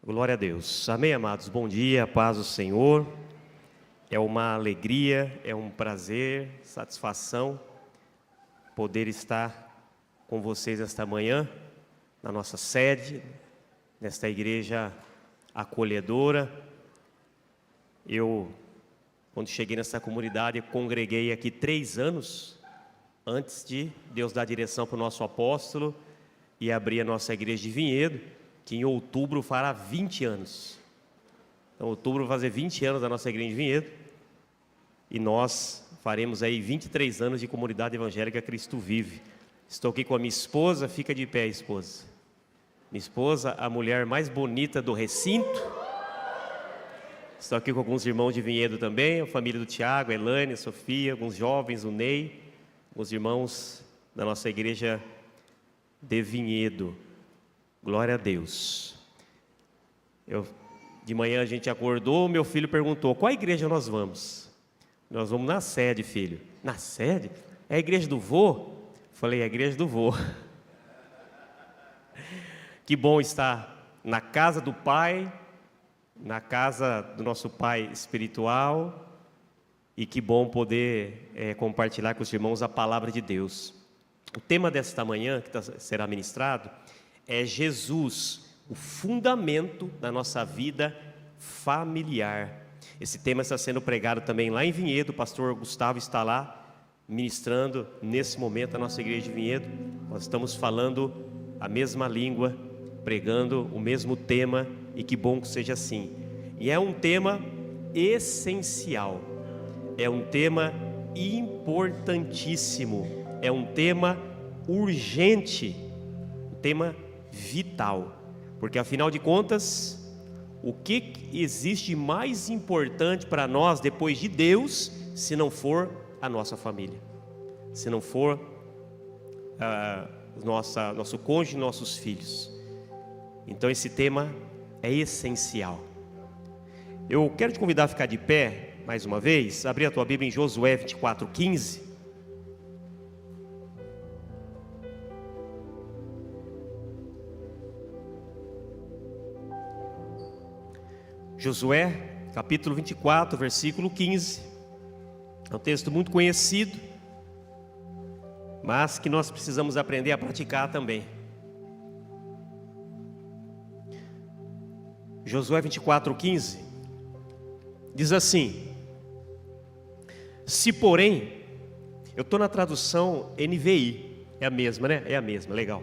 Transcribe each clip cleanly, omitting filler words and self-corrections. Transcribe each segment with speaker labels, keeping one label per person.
Speaker 1: Glória a Deus. Amém, amados? Bom dia, paz do Senhor. É uma alegria, é um prazer, satisfação poder estar com vocês esta manhã, na nossa sede, nesta igreja acolhedora. Quando cheguei nessa comunidade, congreguei aqui 3 anos, antes de Deus dar direção para o nosso apóstolo e abrir a nossa igreja de Vinhedo, que em outubro fará 20 anos. Então, outubro vai fazer 20 anos da nossa igreja de Vinhedo, e nós faremos aí 23 anos de comunidade evangélica Cristo Vive. Estou aqui com a minha esposa, fica de pé, esposa. Minha esposa, a mulher mais bonita do recinto. Estou aqui com alguns irmãos de Vinhedo também, a família do Tiago, a Elaine, a Sofia, alguns jovens, o Ney, alguns irmãos da nossa igreja de Vinhedo. Glória a Deus. De manhã a gente acordou, meu filho perguntou: qual igreja nós vamos? Nós vamos na sede, filho. Na sede? É a igreja do vô? Falei, é a igreja do vô. Que bom estar na casa do Pai, na casa do nosso Pai espiritual, e que bom poder compartilhar com os irmãos a palavra de Deus. O tema desta manhã, que será ministrado, é Jesus, o fundamento da nossa vida familiar. Esse tema está sendo pregado também lá em Vinhedo. O pastor Gustavo está lá ministrando nesse momento a nossa igreja de Vinhedo. Nós estamos falando a mesma língua, pregando o mesmo tema, e que bom que seja assim. E é um tema essencial, é um tema importantíssimo, é um tema urgente, um tema vital, porque afinal de contas, o que existe mais importante para nós depois de Deus, se não for a nossa família, se não for nosso cônjuge, nossos filhos? Então esse tema é essencial. Eu quero te convidar a ficar de pé mais uma vez, abrir a tua Bíblia em Josué 24:15. Josué, capítulo 24, versículo 15. É um texto muito conhecido, mas que nós precisamos aprender a praticar também. Josué 24:15 diz assim: se porém, eu estou na tradução NVI, é a mesma, né? É a mesma, legal.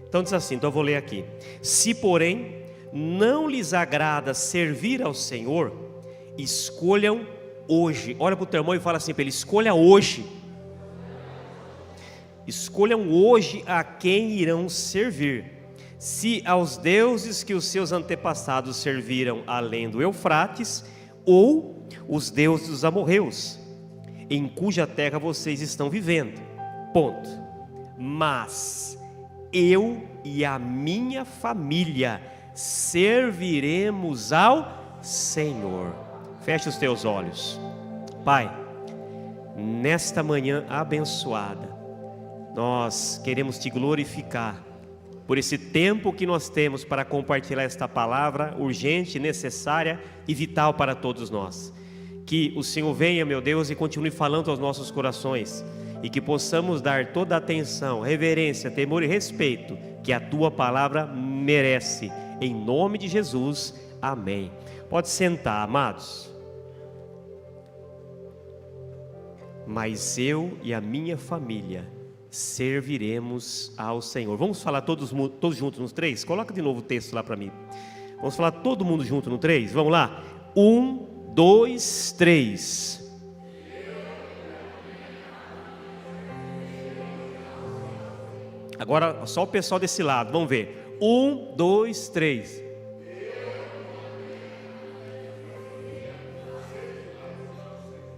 Speaker 1: Então diz assim, então eu vou ler aqui: se porém não lhes agrada servir ao Senhor, escolham hoje. Olha para o teu irmão e fala assim para ele: escolha hoje. Escolham hoje a quem irão servir. Se aos deuses que os seus antepassados serviram além do Eufrates, ou os deuses dos amorreus, em cuja terra vocês estão vivendo. Ponto. Mas eu e a minha família serviremos ao Senhor. Feche os teus olhos. Pai, nesta manhã abençoada, nós queremos te glorificar por esse tempo que nós temos para compartilhar esta palavra urgente, necessária e vital para todos nós. Que o Senhor venha, meu Deus, e continue falando aos nossos corações, e que possamos dar toda a atenção, reverência, temor e respeito que a tua palavra merece. Em nome de Jesus, amém. Pode sentar, amados. Mas eu e a minha família serviremos ao Senhor. Vamos falar todos juntos nos 3? Coloca de novo o texto lá para mim. Vamos falar todo mundo junto no 3? Vamos lá. 1, 2, 3. Agora só o pessoal desse lado, vamos ver. 1, 2, 3.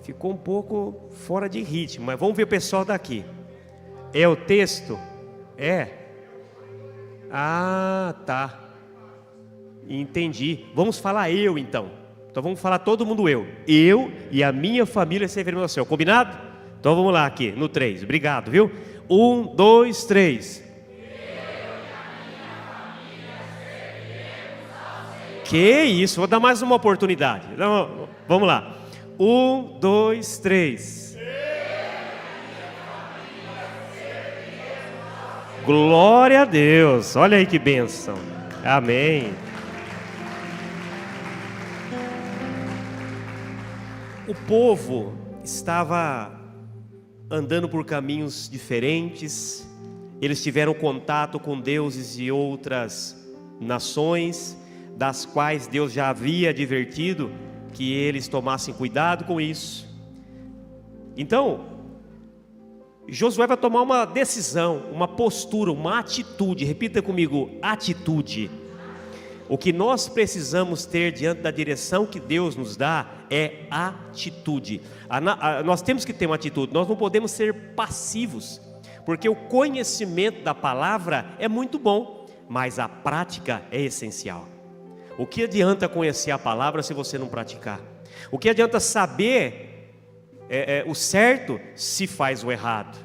Speaker 1: Ficou um pouco fora de ritmo, mas vamos ver o pessoal daqui. É o texto? É? Ah, tá. Entendi. Vamos falar eu então. Então vamos falar todo mundo eu. Eu e a minha família serviremos ao Senhor. Combinado? Então vamos lá aqui no 3. Obrigado, viu? 1, 2, 3. Eu e a minha família serviremos ao Senhor. Que isso, vou dar mais uma oportunidade. Então, vamos lá. 1, 2, 3. Glória a Deus. Olha aí que bênção. Amém. O povo estava andando por caminhos diferentes. Eles tiveram contato com deuses de outras nações, das quais Deus já havia advertido que eles tomassem cuidado com isso. Então, Josué vai tomar uma decisão, uma postura, uma atitude. Repita comigo: atitude. O que nós precisamos ter diante da direção que Deus nos dá é atitude. Nós temos que ter uma atitude, nós não podemos ser passivos, porque o conhecimento da palavra é muito bom, mas a prática é essencial. O que adianta conhecer a palavra se você não praticar? O que adianta saber o certo se faz o errado?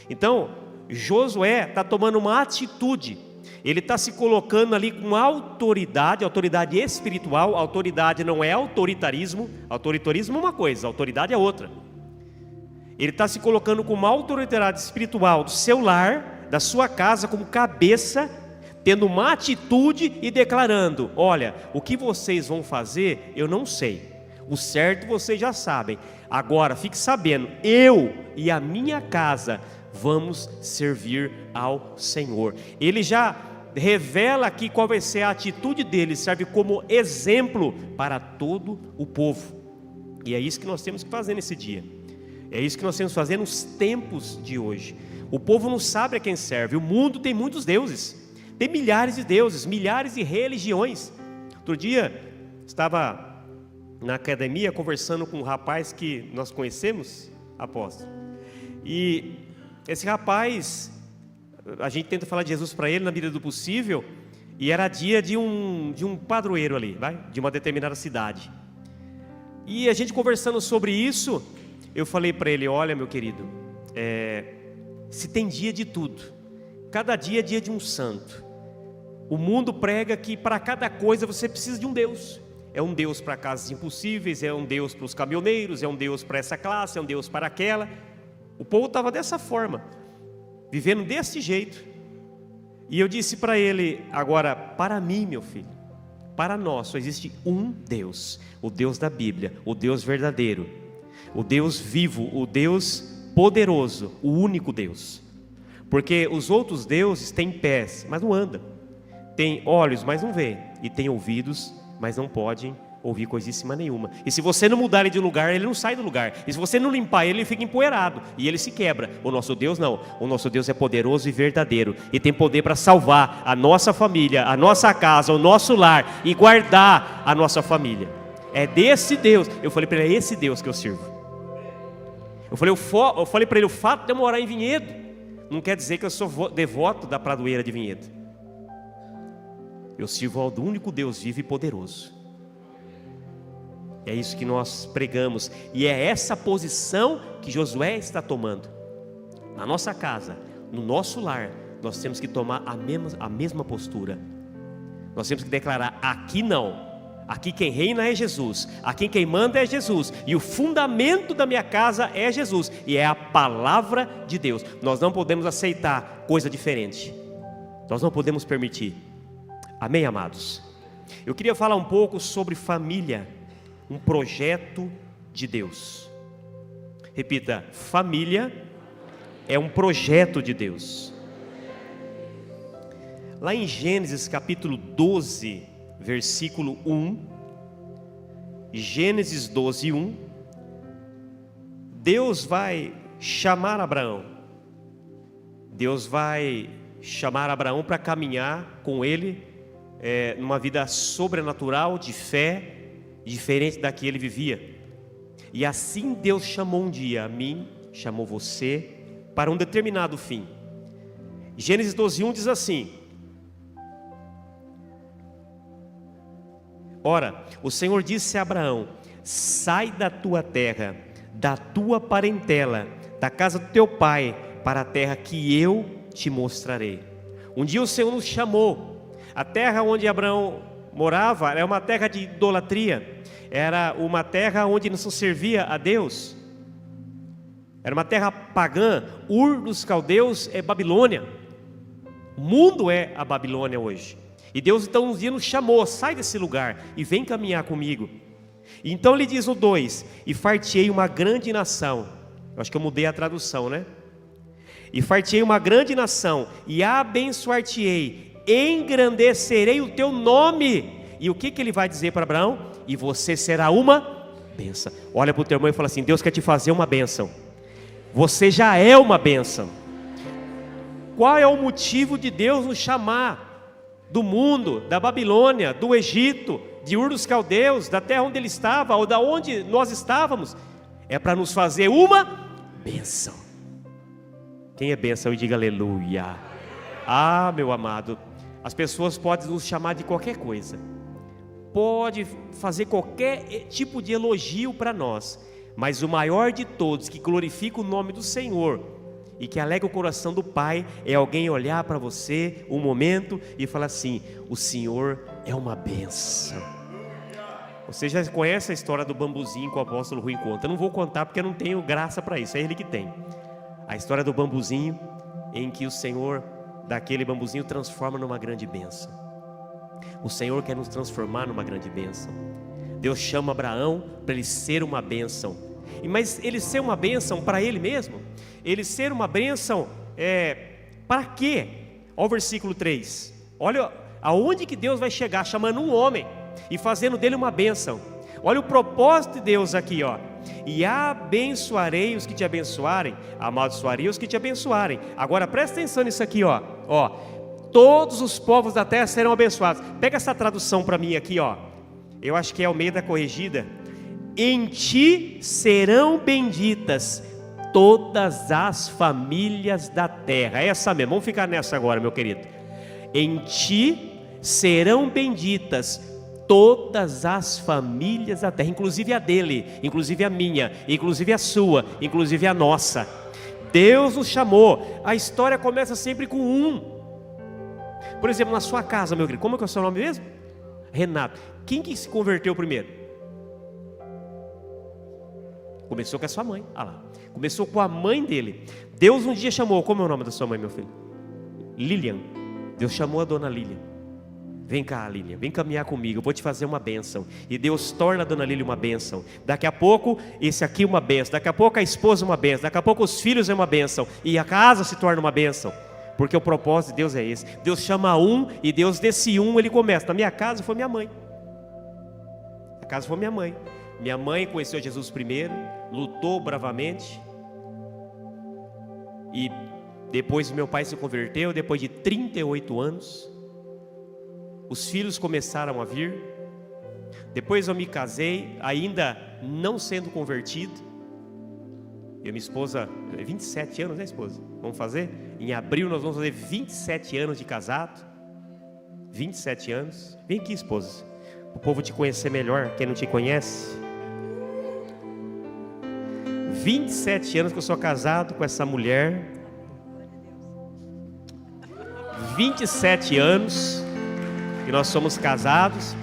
Speaker 1: Então, Josué está tomando uma atitude. Ele está se colocando ali com autoridade, autoridade espiritual. Autoridade não é autoritarismo. Autoritarismo é uma coisa, autoridade é outra. Ele está se colocando com uma autoridade espiritual do seu lar, da sua casa, como cabeça, tendo uma atitude e declarando: olha, o que vocês vão fazer, eu não sei. O certo vocês já sabem. Agora, fique sabendo, eu e a minha casa vamos servir ao Senhor. Ele já revela aqui qual vai ser a atitude dele, serve como exemplo para todo o povo. E é isso que nós temos que fazer nesse dia. É isso que nós temos que fazer nos tempos de hoje. O povo não sabe a quem serve. O mundo tem muitos deuses, tem milhares de deuses, milhares de religiões. Outro dia estava na academia conversando com um rapaz que nós conhecemos, apóstolo. E esse rapaz, a gente tenta falar de Jesus para ele na medida do possível, e era dia de um padroeiro ali, de uma determinada cidade. E a gente conversando sobre isso, eu falei para ele: olha, meu querido, se tem dia de tudo, cada dia é dia de um santo. O mundo prega que para cada coisa você precisa de um Deus. É um Deus para casas impossíveis, é um Deus para os caminhoneiros, é um Deus para essa classe, é um Deus para aquela. O povo estava dessa forma, vivendo desse jeito. E eu disse para ele: agora, para mim, meu filho, para nós só existe um Deus, o Deus da Bíblia, o Deus verdadeiro, o Deus vivo, o Deus poderoso, o único Deus. Porque os outros deuses têm pés, mas não andam, têm olhos, mas não veem, e têm ouvidos, mas não podem ouvir coisíssima nenhuma. E se você não mudar ele de lugar, ele não sai do lugar. E se você não limpar ele, ele fica empoeirado e ele se quebra. O nosso Deus não. O nosso Deus é poderoso e verdadeiro, e tem poder para salvar a nossa família, a nossa casa, o nosso lar, e guardar a nossa família. É desse Deus. Eu falei para ele: é esse Deus que eu sirvo. Eu falei para ele: o fato de eu morar em Vinhedo não quer dizer que eu sou devoto da Pradoeira de Vinhedo. Eu sirvo ao único Deus vivo e poderoso. É isso que nós pregamos, e é essa posição que Josué está tomando. Na nossa casa, no nosso lar, nós temos que tomar a mesma postura. Nós temos que declarar: aqui não, aqui quem reina é Jesus, aqui quem manda é Jesus, e o fundamento da minha casa é Jesus, e é a palavra de Deus. Nós não podemos aceitar coisa diferente, nós não podemos permitir. Amém, amados? Eu queria falar um pouco sobre família, um projeto de Deus. Repita: família é um projeto de Deus. Lá em Gênesis capítulo 12, versículo 1, Gênesis 12, 1, Deus vai chamar Abraão. Deus vai chamar Abraão para caminhar com ele numa vida sobrenatural, de fé, diferente da que ele vivia. E assim Deus chamou um dia a mim, chamou você, para um determinado fim. Gênesis 12:1 diz assim: ora, o Senhor disse a Abraão: sai da tua terra, da tua parentela, da casa do teu pai, para a terra que eu te mostrarei. Um dia o Senhor nos chamou. A terra onde Abraão morava era uma terra de idolatria, era uma terra onde não se servia a Deus, era uma terra pagã. Ur dos Caldeus é Babilônia, o mundo é a Babilônia hoje. E Deus então um dia nos chamou: sai desse lugar e vem caminhar comigo. Então ele diz no 2: e far-te-ei uma grande nação. Eu acho que eu mudei a tradução, né? E far-te-ei uma grande nação, e abençoar-te-ei, engrandecerei o teu nome. E o que ele vai dizer para Abraão? E você será uma bênção. Olha para o teu irmão e fala assim: Deus quer te fazer uma bênção. Você já é uma bênção. Qual é o motivo de Deus nos chamar do mundo, da Babilônia, do Egito, de Ur dos Caldeus, da terra onde ele estava, ou da onde nós estávamos? É para nos fazer uma bênção. Quem é bênção e diga aleluia. Ah, meu amado, as pessoas podem nos chamar de qualquer coisa, pode fazer qualquer tipo de elogio para nós, mas o maior de todos, que glorifica o nome do Senhor e que alegra o coração do Pai, é alguém olhar para você um momento e falar assim: o Senhor é uma bênção. Você já conhece a história do bambuzinho que o apóstolo Rui conta. Eu não vou contar porque eu não tenho graça para isso, é ele que tem. A história do bambuzinho, em que o Senhor daquele bambuzinho transforma numa grande bênção. O Senhor quer nos transformar numa grande bênção. Deus chama Abraão para ele ser uma bênção. Mas ele ser uma bênção para ele mesmo? Ele ser uma bênção para quê? Olha o versículo 3. Olha aonde que Deus vai chegar, chamando um homem e fazendo dele uma bênção. Olha o propósito de Deus aqui, ó. E abençoarei os que te abençoarem, amaldiçoarei os que te abençoarem. Agora presta atenção nisso aqui, ó. Todos os povos da terra serão abençoados. Pega essa tradução para mim aqui, ó. Eu acho que é Almeida Corrigida. Em ti serão benditas todas as famílias da terra. É essa mesmo, vamos ficar nessa agora, meu querido. Em ti serão benditas todas as famílias da terra, inclusive a dele, inclusive a minha, inclusive a sua, inclusive a nossa. Deus nos chamou. A história começa sempre com um. Por exemplo, na sua casa, meu querido, como é que é o seu nome mesmo? Renato. Quem que se converteu primeiro? Começou com a sua mãe. Ah lá. Começou com a mãe dele. Deus um dia chamou. Como é o nome da sua mãe, meu filho? Lilian. Deus chamou a dona Lilian. Vem cá, Lilian, vem caminhar comigo, eu vou te fazer uma bênção. E Deus torna a dona Lilian uma bênção. Daqui a pouco, esse aqui uma bênção. Daqui a pouco a esposa uma bênção. Daqui a pouco os filhos é uma bênção. E a casa se torna uma bênção. Porque o propósito de Deus é esse. Deus chama um e Deus desse um ele começa. Na minha casa foi minha mãe. A casa foi minha mãe. Minha mãe conheceu Jesus primeiro, lutou bravamente. E depois meu pai se converteu, depois de 38 anos. Os filhos começaram a vir. Depois eu me casei, ainda não sendo convertido. Eu e minha esposa, 27 anos, né, esposa? Vamos fazer? Em abril nós vamos fazer 27 anos de casado. 27 anos. Vem aqui, esposa, o povo te conhecer melhor, quem não te conhece. 27 anos que eu sou casado com essa mulher. 27 anos que nós somos casados.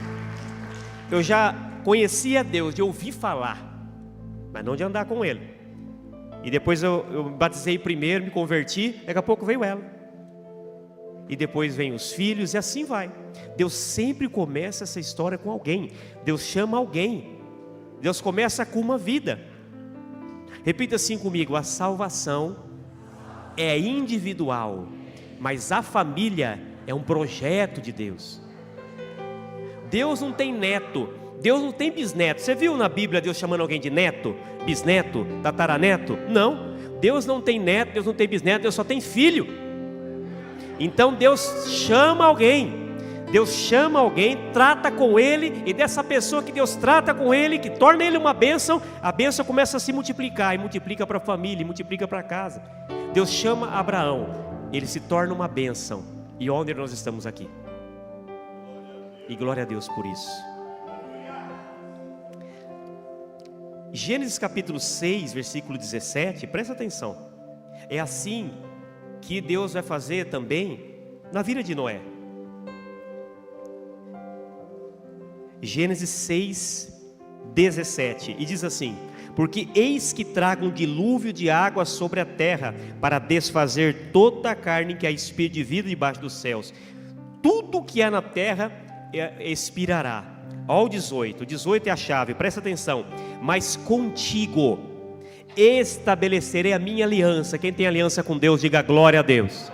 Speaker 1: Eu já conhecia Deus, de ouvir falar, mas não de andar com Ele. E depois eu me batizei primeiro, me converti, daqui a pouco veio ela. E depois vem os filhos e assim vai. Deus sempre começa essa história com alguém. Deus chama alguém. Deus começa com uma vida. Repita assim comigo: a salvação é individual, mas a família é um projeto de Deus. Deus não tem neto, Deus não tem bisneto. Você viu na Bíblia Deus chamando alguém de neto, bisneto, tataraneto? Não, Deus não tem neto, Deus não tem bisneto, Deus só tem filho. Então Deus chama alguém, Deus chama alguém, trata com ele, e dessa pessoa que Deus trata com ele, que torna ele uma bênção, a bênção começa a se multiplicar, e multiplica para a família, e multiplica para a casa. Deus chama Abraão, ele se torna uma bênção, e onde nós estamos aqui? E glória a Deus por isso. Gênesis capítulo 6, versículo 17, presta atenção. É assim que Deus vai fazer também na vida de Noé. Gênesis 6, 17, e diz assim: porque eis que trago um dilúvio de água sobre a terra, para desfazer toda a carne que há espírito de vida debaixo dos céus. Tudo que há na terra expirará. Olha o 18, 18 é a chave, presta atenção. Mas contigo estabelecerei a minha aliança. Quem tem aliança com Deus, diga glória a Deus.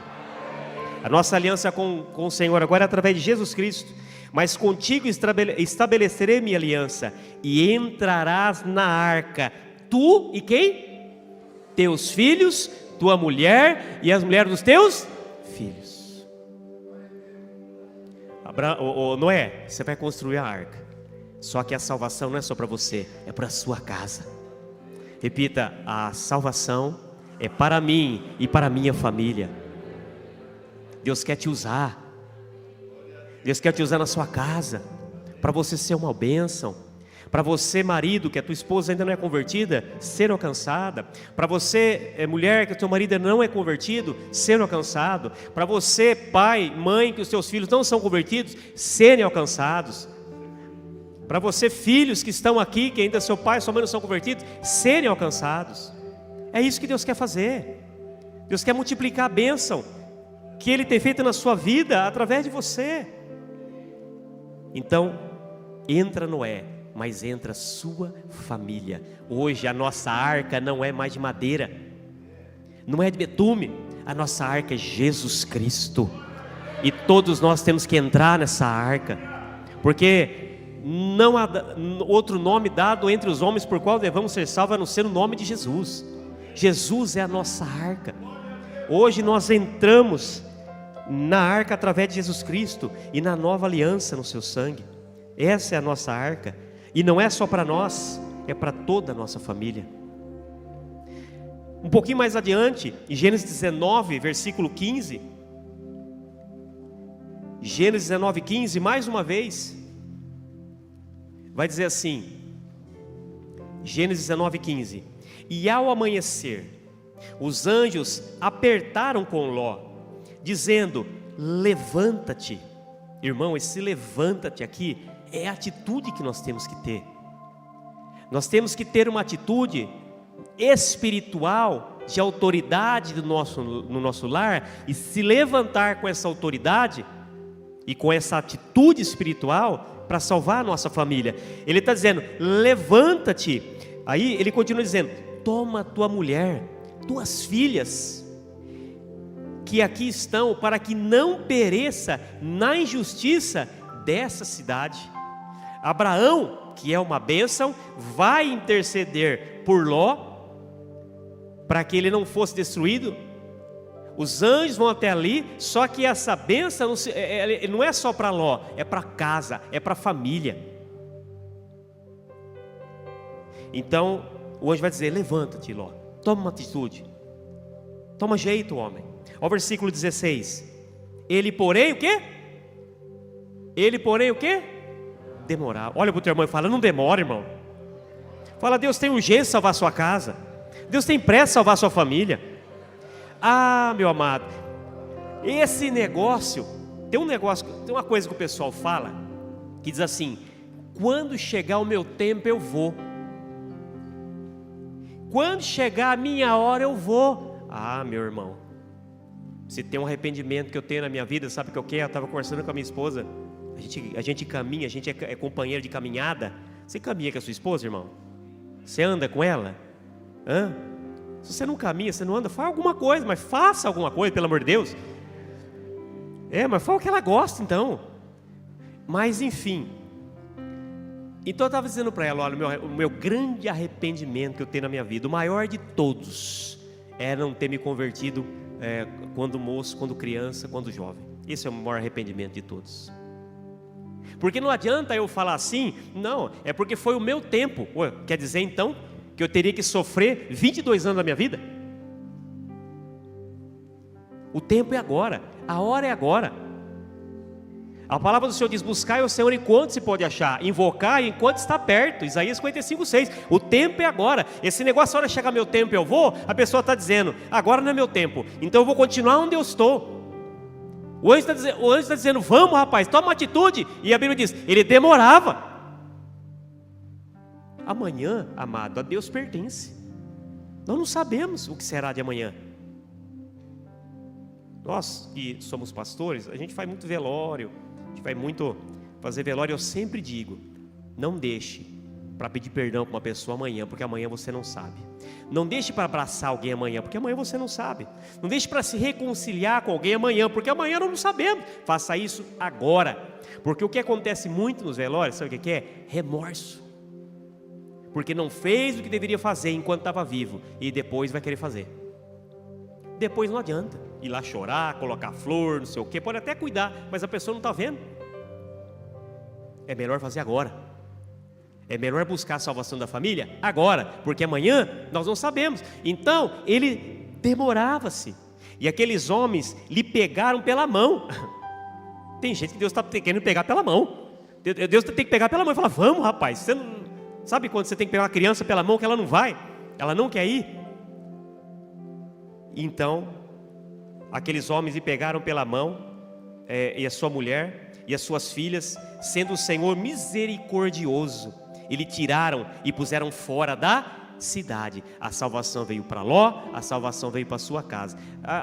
Speaker 1: A nossa aliança com o Senhor agora é através de Jesus Cristo. Mas contigo estabelecerei minha aliança, e entrarás na arca, tu e quem? Teus filhos, tua mulher e as mulheres dos teus filhos. Noé, você vai construir a arca. Só que a salvação não é só para você, é para a sua casa. Repita: a salvação é para mim e para a minha família. Deus quer te usar. Deus quer te usar na sua casa, para você ser uma bênção. Para você, marido, que a tua esposa ainda não é convertida, ser alcançada. Para você, mulher, que o teu marido não é convertido, ser alcançado. Para você, pai, mãe, que os teus filhos não são convertidos, serem alcançados. Para você, filhos que estão aqui, que ainda seu pai e sua mãe não são convertidos, serem alcançados. É isso que Deus quer fazer. Deus quer multiplicar a bênção que Ele tem feito na sua vida através de você. Então, entra Noé, mas entra sua família. Hoje a nossa arca não é mais de madeira, não é de betume, a nossa arca é Jesus Cristo. E todos nós temos que entrar nessa arca, porque não há outro nome dado entre os homens por qual devemos ser salvos a não ser o nome de Jesus. Jesus é a nossa arca. Hoje nós entramos na arca através de Jesus Cristo e na nova aliança no seu sangue. Essa é a nossa arca, e não é só para nós, é para toda a nossa família. Um pouquinho mais adiante, em Gênesis 19, versículo 15, Gênesis 19, 15, mais uma vez, vai dizer assim, Gênesis 19, 15: e ao amanhecer, os anjos apertaram com Ló, dizendo: levanta-te. Irmão, esse levanta-te aqui é a atitude que nós temos que ter. Nós temos que ter uma atitude espiritual de autoridade no nosso lar, e se levantar com essa autoridade e com essa atitude espiritual para salvar a nossa família. Ele está dizendo: levanta-te. Aí ele continua dizendo: toma tua mulher, tuas filhas, que aqui estão, para que não pereça na injustiça dessa cidade. Abraão, que é uma bênção, vai interceder por Ló, para que ele não fosse destruído. Os anjos vão até ali, só que essa bênção não é só para Ló, é para casa, é para a família. Então o anjo vai dizer: levanta-te, Ló, toma uma atitude, toma jeito, homem. Olha o versículo 16: ele porém o quê? Ele porém o quê? Demorar. Olha para o teu irmão e fala: não demora, irmão. Fala: Deus tem urgência de salvar a sua casa, Deus tem pressa de salvar a sua família. Ah, meu amado, esse negócio, tem uma coisa que o pessoal fala, que diz assim: quando chegar o meu tempo eu vou, quando chegar a minha hora eu vou. Ah, meu irmão, se tem um arrependimento que eu tenho na minha vida, sabe o que eu quero? Eu estava conversando com a minha esposa. A gente caminha, a gente é companheiro de caminhada. Você caminha com a sua esposa, irmão? Você anda com ela? Hã? Se você não caminha, você não anda, faz alguma coisa, mas faça alguma coisa, pelo amor de Deus. Mas fala o que ela gosta, então. Mas enfim, então eu estava dizendo para ela: olha, o meu grande arrependimento que eu tenho na minha vida, o maior de todos, é não ter me convertido quando moço, quando criança, quando jovem. Esse é o maior arrependimento de todos. Porque não adianta eu falar assim, não, é porque foi o meu tempo. Quer dizer então que eu teria que sofrer 22 anos da minha vida? O tempo é agora, a hora é agora. A palavra do Senhor diz: buscai o Senhor enquanto se pode achar, invocar enquanto está perto. Isaías 55:6. O tempo é agora. Esse negócio, a hora chegar meu tempo eu vou, a pessoa está dizendo: agora não é meu tempo, então eu vou continuar onde eu estou. O anjo está dizendo: vamos, rapaz, toma uma atitude. E a Bíblia diz: ele demorava. Amanhã, amado, a Deus pertence. Nós não sabemos o que será de amanhã. Nós que somos pastores, a gente faz muito velório, a gente vai muito fazer velório. Eu sempre digo, não deixe para pedir perdão para uma pessoa amanhã, porque amanhã você não sabe. Não deixe para abraçar alguém amanhã, porque amanhã você não sabe. Não deixe para se reconciliar com alguém amanhã, porque amanhã nós não sabemos. Faça isso agora, porque o que acontece muito nos velórios, sabe o que é? Remorso, porque não fez o que deveria fazer enquanto estava vivo, e depois vai querer fazer. Depois não adianta ir lá chorar, colocar flor, não sei o que, pode até cuidar, mas a pessoa não está vendo. É melhor fazer agora. É melhor buscar a salvação da família agora, porque amanhã nós não sabemos. Então ele demorava-se, e aqueles homens lhe pegaram pela mão. Tem gente que Deus está querendo pegar pela mão. Deus tem que pegar pela mão e falar: vamos, rapaz. Você não sabe quando você tem que pegar uma criança pela mão que ela não vai, ela não quer ir? Então aqueles homens lhe pegaram pela mão, e a sua mulher e as suas filhas, sendo o Senhor misericordioso, e lhe tiraram e puseram fora da cidade. A salvação veio para Ló, a salvação veio para a sua casa.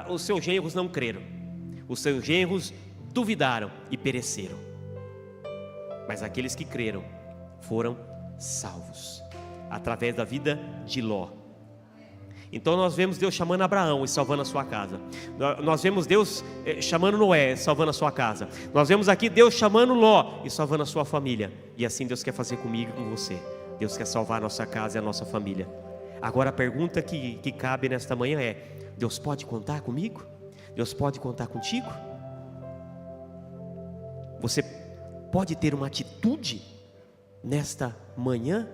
Speaker 1: Os seus genros não creram, os seus genros duvidaram e pereceram, mas aqueles que creram foram salvos através da vida de Ló. Então nós vemos Deus chamando Abraão e salvando a sua casa. Nós vemos Deus chamando Noé e salvando a sua casa. Nós vemos aqui Deus chamando Ló e salvando a sua família. E assim Deus quer fazer comigo e com você. Deus quer salvar a nossa casa e a nossa família. Agora a pergunta que cabe nesta manhã é: Deus pode contar comigo? Deus pode contar contigo? Você pode ter uma atitude nesta manhã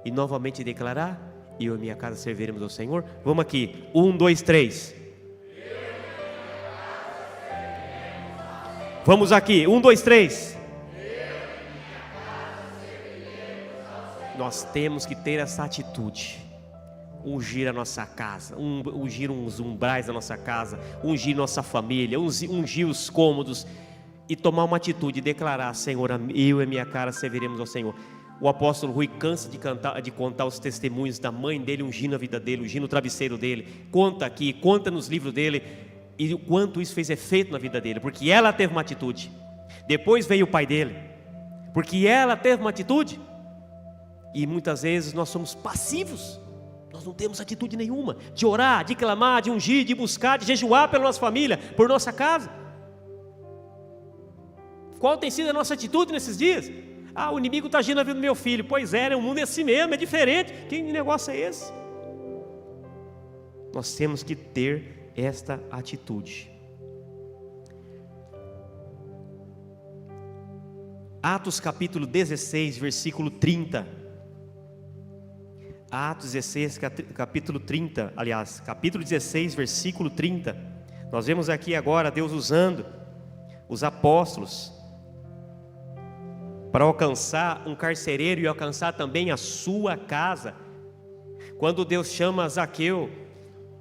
Speaker 1: e novamente declarar: eu e minha casa serviremos ao Senhor? Vamos aqui, 1, 2, 3. Vamos aqui, 1, 2, 3. Nós temos que ter essa atitude. Ungir a nossa casa, ungir os umbrais da nossa casa, ungir nossa família, ungir os cômodos, e tomar uma atitude e declarar: Senhor, eu e minha casa serviremos ao Senhor. O apóstolo Rui cansa de contar os testemunhos da mãe dele ungindo a vida dele, ungindo o travesseiro dele. Conta aqui, conta nos livros dele, e o quanto isso fez efeito na vida dele, porque ela teve uma atitude. Depois veio o pai dele, porque ela teve uma atitude. E muitas vezes nós somos passivos, nós não temos atitude nenhuma de orar, de clamar, de ungir, de buscar, de jejuar pela nossa família, por nossa casa. Qual tem sido a nossa atitude nesses dias? O inimigo está agindo na vida do meu filho. Pois é, o mundo é assim mesmo, é diferente. Que negócio é esse? Nós temos que ter esta atitude. Atos capítulo 16, versículo 30. Atos 16, capítulo 30, aliás, capítulo 16, versículo 30. Nós vemos aqui agora Deus usando os apóstolos para alcançar um carcereiro e alcançar também a sua casa. Quando Deus chama Zaqueu,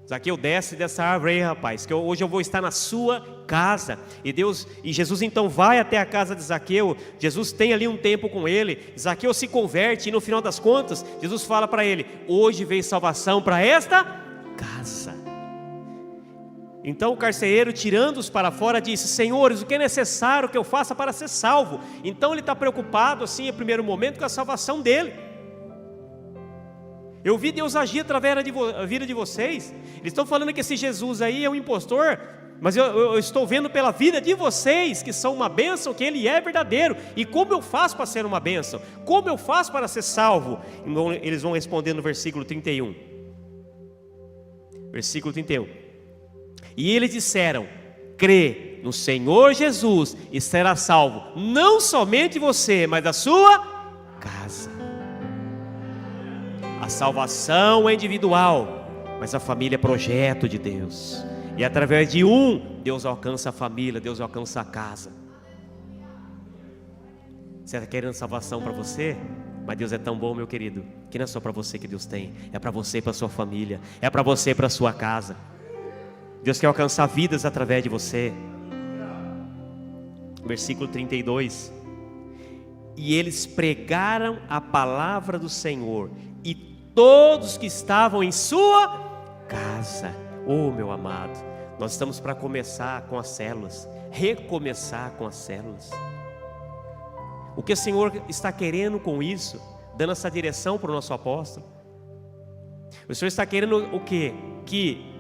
Speaker 1: Zaqueu, desce dessa árvore aí, rapaz, que hoje eu vou estar na sua casa. E Jesus então vai até a casa de Zaqueu. Jesus tem ali um tempo com ele. Zaqueu se converte e no final das contas Jesus fala para ele: hoje veio salvação para esta casa. Então o carcereiro, tirando-os para fora, disse: Senhores, o que é necessário que eu faça para ser salvo? Então ele está preocupado assim, em primeiro momento, com a salvação dele. Eu vi Deus agir através da vida de vocês. Eles estão falando que esse Jesus aí é um impostor, mas eu estou vendo pela vida de vocês que são uma bênção, que Ele é verdadeiro. E como eu faço para ser uma bênção? Como eu faço para ser salvo? Então, eles vão responder no versículo 31. Versículo 31. E eles disseram: crê no Senhor Jesus e será salvo, não somente você, mas a sua casa. A salvação é individual, mas a família é projeto de Deus. E através de Deus alcança a família, Deus alcança a casa. Você está querendo salvação para você? Mas Deus é tão bom, meu querido, que não é só para você que Deus tem, é para você e para a sua família, é para você e para a sua casa. Deus quer alcançar vidas através de você. Versículo 32. E eles pregaram a palavra do Senhor, e todos que estavam em sua casa. Oh, meu amado, nós estamos para começar com as células, recomeçar com as células. O que o Senhor está querendo com isso, dando essa direção para o nosso apóstolo? O Senhor está querendo o quê? Que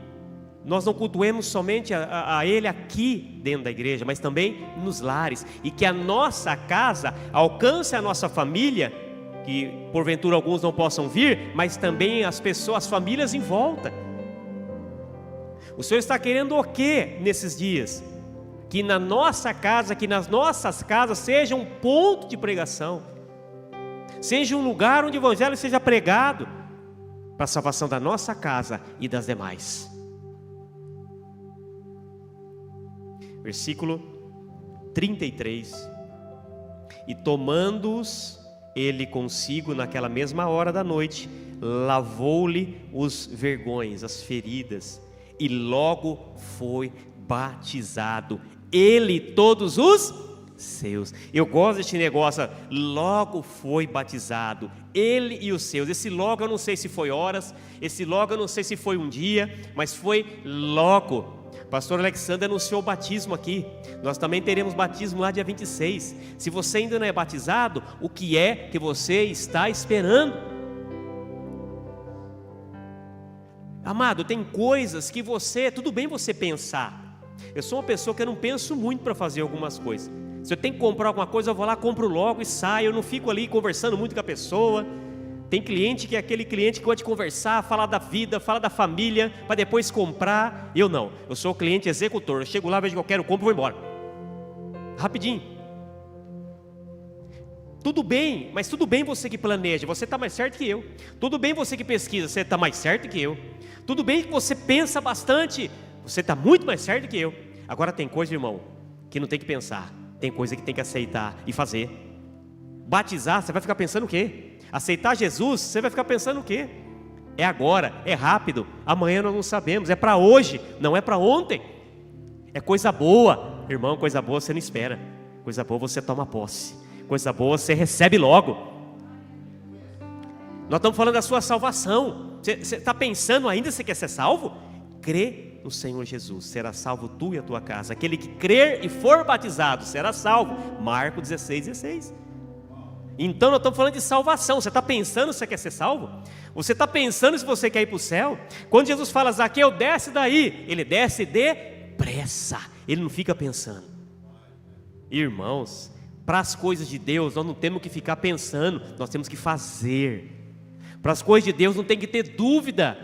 Speaker 1: nós não cultuemos somente a Ele aqui dentro da igreja, mas também nos lares, e que a nossa casa alcance a nossa família, que porventura alguns não possam vir, mas também as pessoas, as famílias em volta. O Senhor está querendo o quê nesses dias? Que na nossa casa, que nas nossas casas seja um ponto de pregação, seja um lugar onde o evangelho seja pregado, para a salvação da nossa casa e das demais. Versículo 33. E tomando-os ele consigo naquela mesma hora da noite, lavou-lhe os vergões, as feridas, e logo foi batizado, ele e todos os seus. Eu gosto deste negócio, logo foi batizado, ele e os seus. Esse logo eu não sei se foi horas, esse logo eu não sei se foi um dia, mas foi logo. Pastor Alexandre anunciou o batismo aqui. Nós também teremos batismo lá dia 26. Se você ainda não é batizado, o que é que você está esperando? Amado, tem coisas que tudo bem você pensar. Eu sou uma pessoa que eu não penso muito para fazer algumas coisas. Se eu tenho que comprar alguma coisa, eu vou lá, compro logo e saio. Eu não fico ali conversando muito com a pessoa. Tem cliente que é aquele cliente que gosta de conversar, falar da vida, falar da família, para depois comprar. Eu não, eu sou o cliente executor. Eu chego lá, vejo o que eu quero, compro e vou embora. Rapidinho. Tudo bem, mas tudo bem você que planeja, você está mais certo que eu. Tudo bem você que pesquisa, você está mais certo que eu. Tudo bem que você pensa bastante, você está muito mais certo que eu. Agora tem coisa, irmão, que não tem que pensar. Tem coisa que tem que aceitar e fazer. Batizar, você vai ficar pensando o quê? Aceitar Jesus, você vai ficar pensando o quê? É agora, é rápido, amanhã nós não sabemos, é para hoje, não é para ontem. É coisa boa, irmão, coisa boa você não espera. Coisa boa você toma posse, coisa boa você recebe logo. Nós estamos falando da sua salvação. Você está pensando ainda se você quer ser salvo? Crê no Senhor Jesus, será salvo tu e a tua casa. Aquele que crer e for batizado será salvo. Marcos 16:16. Então nós estamos falando de salvação. Você está pensando se você quer ser salvo? Você está pensando se você quer ir para o céu? Quando Jesus fala, Zaqueu, desce daí, ele desce depressa, ele não fica pensando. Irmãos, para as coisas de Deus nós não temos que ficar pensando, nós temos que fazer. Para as coisas de Deus não tem que ter dúvida,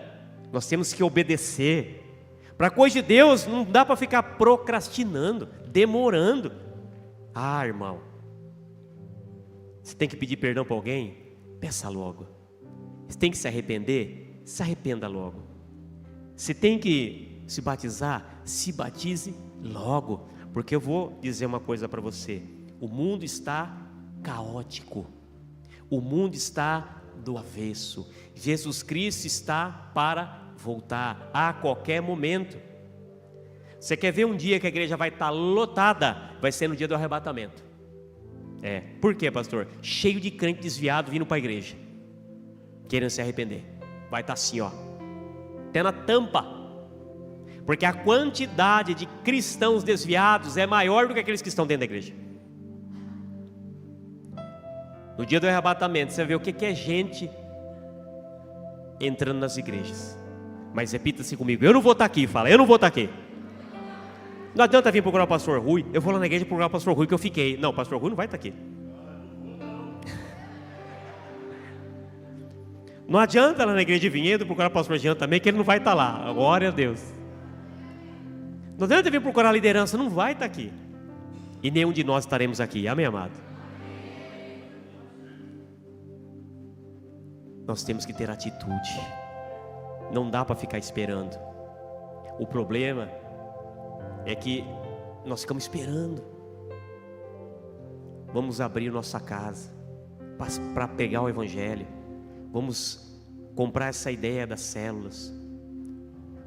Speaker 1: nós temos que obedecer. Para a coisa de Deus não dá para ficar procrastinando, demorando. Ah, irmão, você tem que pedir perdão para alguém? Peça logo. Você tem que se arrepender? Se arrependa logo. Você tem que se batizar? Se batize logo. Porque eu vou dizer uma coisa para você. O mundo está caótico. O mundo está do avesso. Jesus Cristo está para voltar a qualquer momento. Você quer ver um dia que a igreja vai estar lotada? Vai ser no dia do arrebatamento. Por quê, pastor? Cheio de crente desviado vindo para a igreja, querendo se arrepender. Vai estar assim, ó, até na tampa. Porque a quantidade de cristãos desviados é maior do que aqueles que estão dentro da igreja. No dia do arrebatamento, você vê o que é gente entrando nas igrejas. Mas repita-se comigo, eu não vou estar aqui, fala, eu não vou estar aqui. Não adianta vir procurar o pastor Rui, eu vou lá na igreja procurar o pastor Rui que eu fiquei. Não, o pastor Rui não vai estar aqui. Não adianta lá na igreja de Vinhedo procurar o pastor Jean também, que ele não vai estar lá. Glória a Deus. Não adianta vir procurar a liderança, não vai estar aqui. E nenhum de nós estaremos aqui, amém, amado? Nós temos que ter atitude. Não dá para ficar esperando. O problema é que nós ficamos esperando. Vamos abrir nossa casa para pegar o evangelho. Vamos comprar essa ideia das células.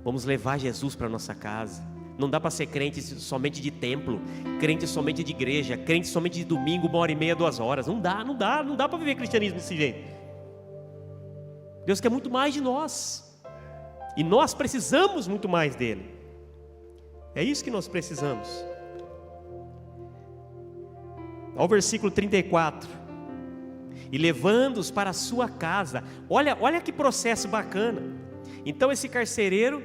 Speaker 1: Vamos levar Jesus para nossa casa. Não dá para ser crente somente de templo, crente somente de igreja, crente somente de domingo, 1h30, 2 horas. Não dá para viver cristianismo desse jeito. Deus quer muito mais de nós, e nós precisamos muito mais dele. É isso que nós precisamos. Ao versículo 34: e levando-os para a sua casa. Olha que processo bacana. Então esse carcereiro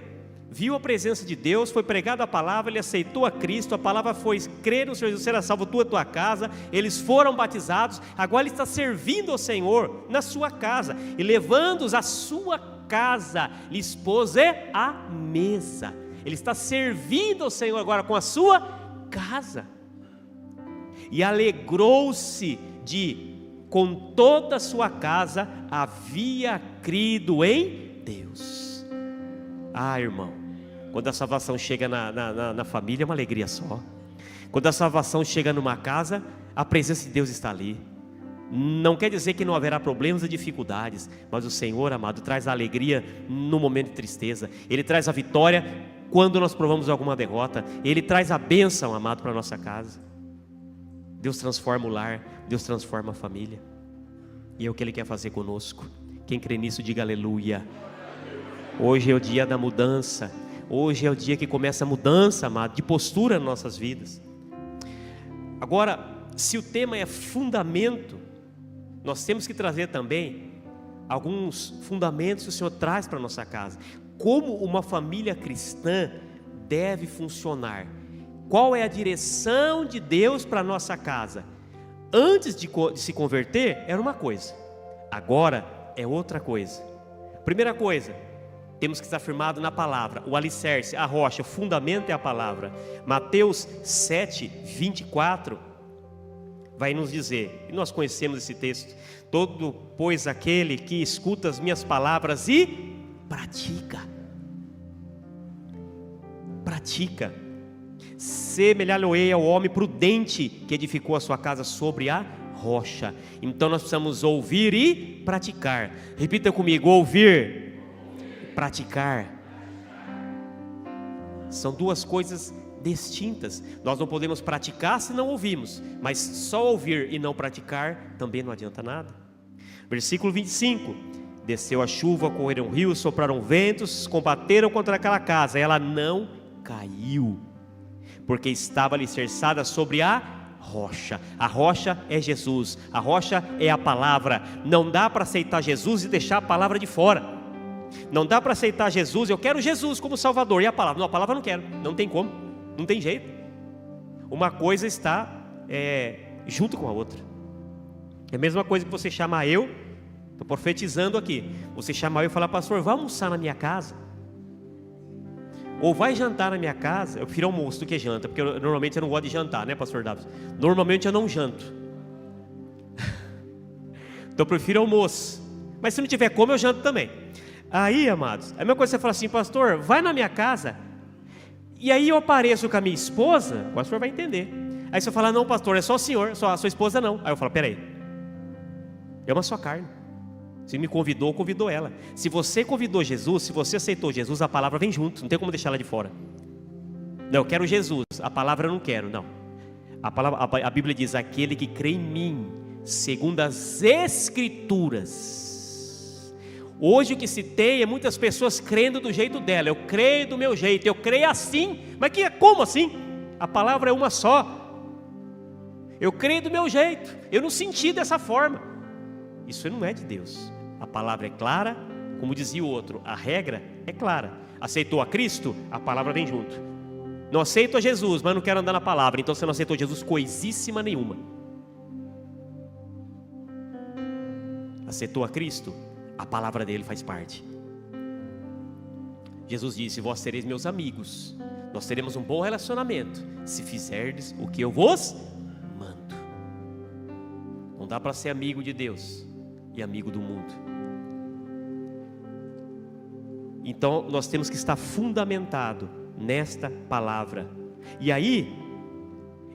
Speaker 1: viu a presença de Deus, foi pregada a palavra, ele aceitou a Cristo, a palavra foi: crer no Senhor Jesus, será salvo tu e a tua casa. Eles foram batizados, agora ele está servindo ao Senhor na sua casa, e levando-os à sua casa, lhes pôs a mesa. Ele está servindo ao Senhor agora com a sua casa, e alegrou-se com toda a sua casa havia crido em Deus. Irmão, quando a salvação chega na família é uma alegria só. Quando a salvação chega numa casa, a presença de Deus está ali. Não quer dizer que não haverá problemas e dificuldades, mas o Senhor, amado, traz a alegria no momento de tristeza. Ele traz a vitória quando nós provamos alguma derrota. Ele traz a bênção, amado, para a nossa casa. Deus transforma o lar, Deus transforma a família, e é o que Ele quer fazer conosco. Quem crê nisso, diga aleluia. Hoje é o dia da mudança. Hoje é o dia que começa a mudança, amado, de postura nas nossas vidas. Agora, se o tema é fundamento, nós temos que trazer também alguns fundamentos que o Senhor traz para a nossa casa. Como uma família cristã deve funcionar? Qual é a direção de Deus para a nossa casa? Antes de se converter, era uma coisa, agora é outra coisa. Primeira coisa, temos que estar firmado na palavra. O alicerce, a rocha, o fundamento é a palavra. Mateus 7:24 vai nos dizer, e nós conhecemos esse texto: todo, pois, aquele que escuta as minhas palavras e pratica, semelhar-lhe-ei ao homem prudente que edificou a sua casa sobre a rocha. Então nós precisamos ouvir e praticar. Repita comigo: ouvir e praticar. São duas coisas distintas. Nós não podemos praticar se não ouvirmos, mas só ouvir e não praticar também não adianta nada. Versículo 25: desceu a chuva, correram rios, sopraram ventos, combateram contra aquela casa, ela não caiu, porque estava alicerçada sobre a rocha. A rocha é Jesus, a rocha é a palavra. Não dá para aceitar Jesus e deixar a palavra de fora. Não dá para aceitar Jesus: eu quero Jesus como Salvador, e a palavra? Não, a palavra não quero. Não tem como, não tem jeito. Uma coisa está junto com a outra. É a mesma coisa que você chamar eu, estou profetizando aqui, você chamar eu e falar: pastor, vai almoçar na minha casa, ou vai jantar na minha casa. Eu prefiro almoço do que janta, porque normalmente eu não gosto de jantar, né, pastor Davis? Normalmente eu não janto. Então eu prefiro almoço, mas se não tiver como eu janto também. Aí, amados, a mesma coisa você fala assim: pastor, vai na minha casa, e aí eu apareço com a minha esposa, o pastor vai entender. Aí você fala: não, pastor, é só o senhor, só a sua esposa não. Aí eu falo: peraí, é uma só carne. Se me convidou, convidou ela. Se você convidou Jesus, se você aceitou Jesus, a palavra vem junto, não tem como deixar ela de fora. Não, eu quero Jesus, a palavra eu não quero, não. A Bíblia diz: aquele que crê em mim, segundo as Escrituras. Hoje o que se tem é muitas pessoas crendo do jeito dela. Eu creio do meu jeito, eu creio assim. Mas como assim? A palavra é uma só. Eu creio do meu jeito, eu não senti dessa forma. Isso não é de Deus. A palavra é clara, como dizia o outro, a regra é clara. Aceitou a Cristo, a palavra vem junto. Não aceito a Jesus, mas não quero andar na palavra. Então você não aceitou Jesus coisíssima nenhuma. Aceitou a Cristo, a palavra dele faz parte. Jesus disse: vós sereis meus amigos, nós teremos um bom relacionamento se fizerdes o que eu vos mando. Não dá para ser amigo de Deus e amigo do mundo. Então nós temos que estar fundamentado nesta palavra. E aí,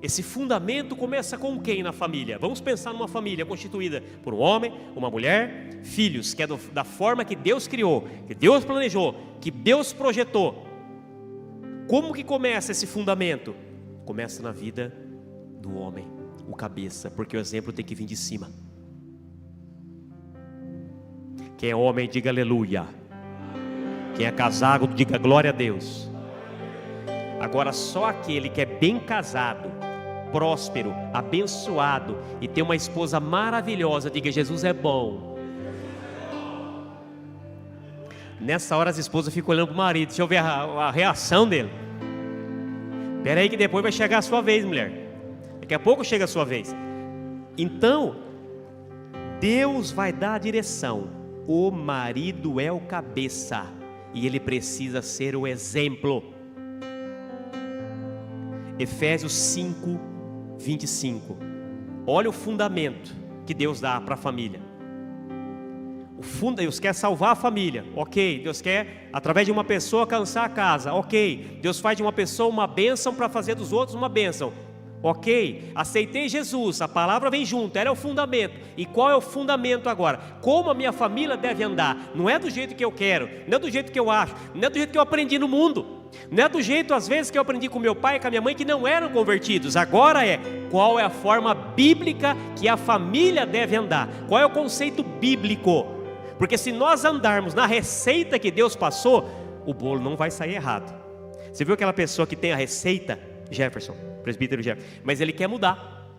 Speaker 1: esse fundamento começa com quem na família? Vamos pensar numa família constituída por um homem, uma mulher, filhos, que é da forma que Deus criou, que Deus planejou, que Deus projetou. Como que começa esse fundamento? Começa na vida do homem, o cabeça, porque o exemplo tem que vir de cima. Quem é homem, diga aleluia. Quem é casado, diga glória a Deus. Agora, só aquele que é bem casado, próspero, abençoado e tem uma esposa maravilhosa, diga: Jesus é bom. Nessa hora as esposas ficam olhando para o marido. Deixa eu ver a reação dele. Espera aí que depois vai chegar a sua vez, mulher. Daqui a pouco chega a sua vez. Então, Deus vai dar a direção. O marido é o cabeça e ele precisa ser o exemplo. Efésios 5, 25. Olha o fundamento que Deus dá para a família. Deus quer salvar a família, ok. Deus quer, através de uma pessoa, alcançar a casa, ok. Deus faz de uma pessoa uma bênção para fazer dos outros uma bênção, ok. Aceitei Jesus, a palavra vem junto, ela é o fundamento. E qual é o fundamento agora? Como a minha família deve andar? Não é do jeito que eu quero, não é do jeito que eu acho, não é do jeito que eu aprendi no mundo, não é do jeito às vezes que eu aprendi com meu pai e com a minha mãe, que não eram convertidos. Agora é, qual é a forma bíblica que a família deve andar? Qual é o conceito bíblico? Porque se nós andarmos na receita que Deus passou, o bolo não vai sair errado. Você viu aquela pessoa que tem a receita, Jefferson, presbítero Jefferson, mas ele quer mudar.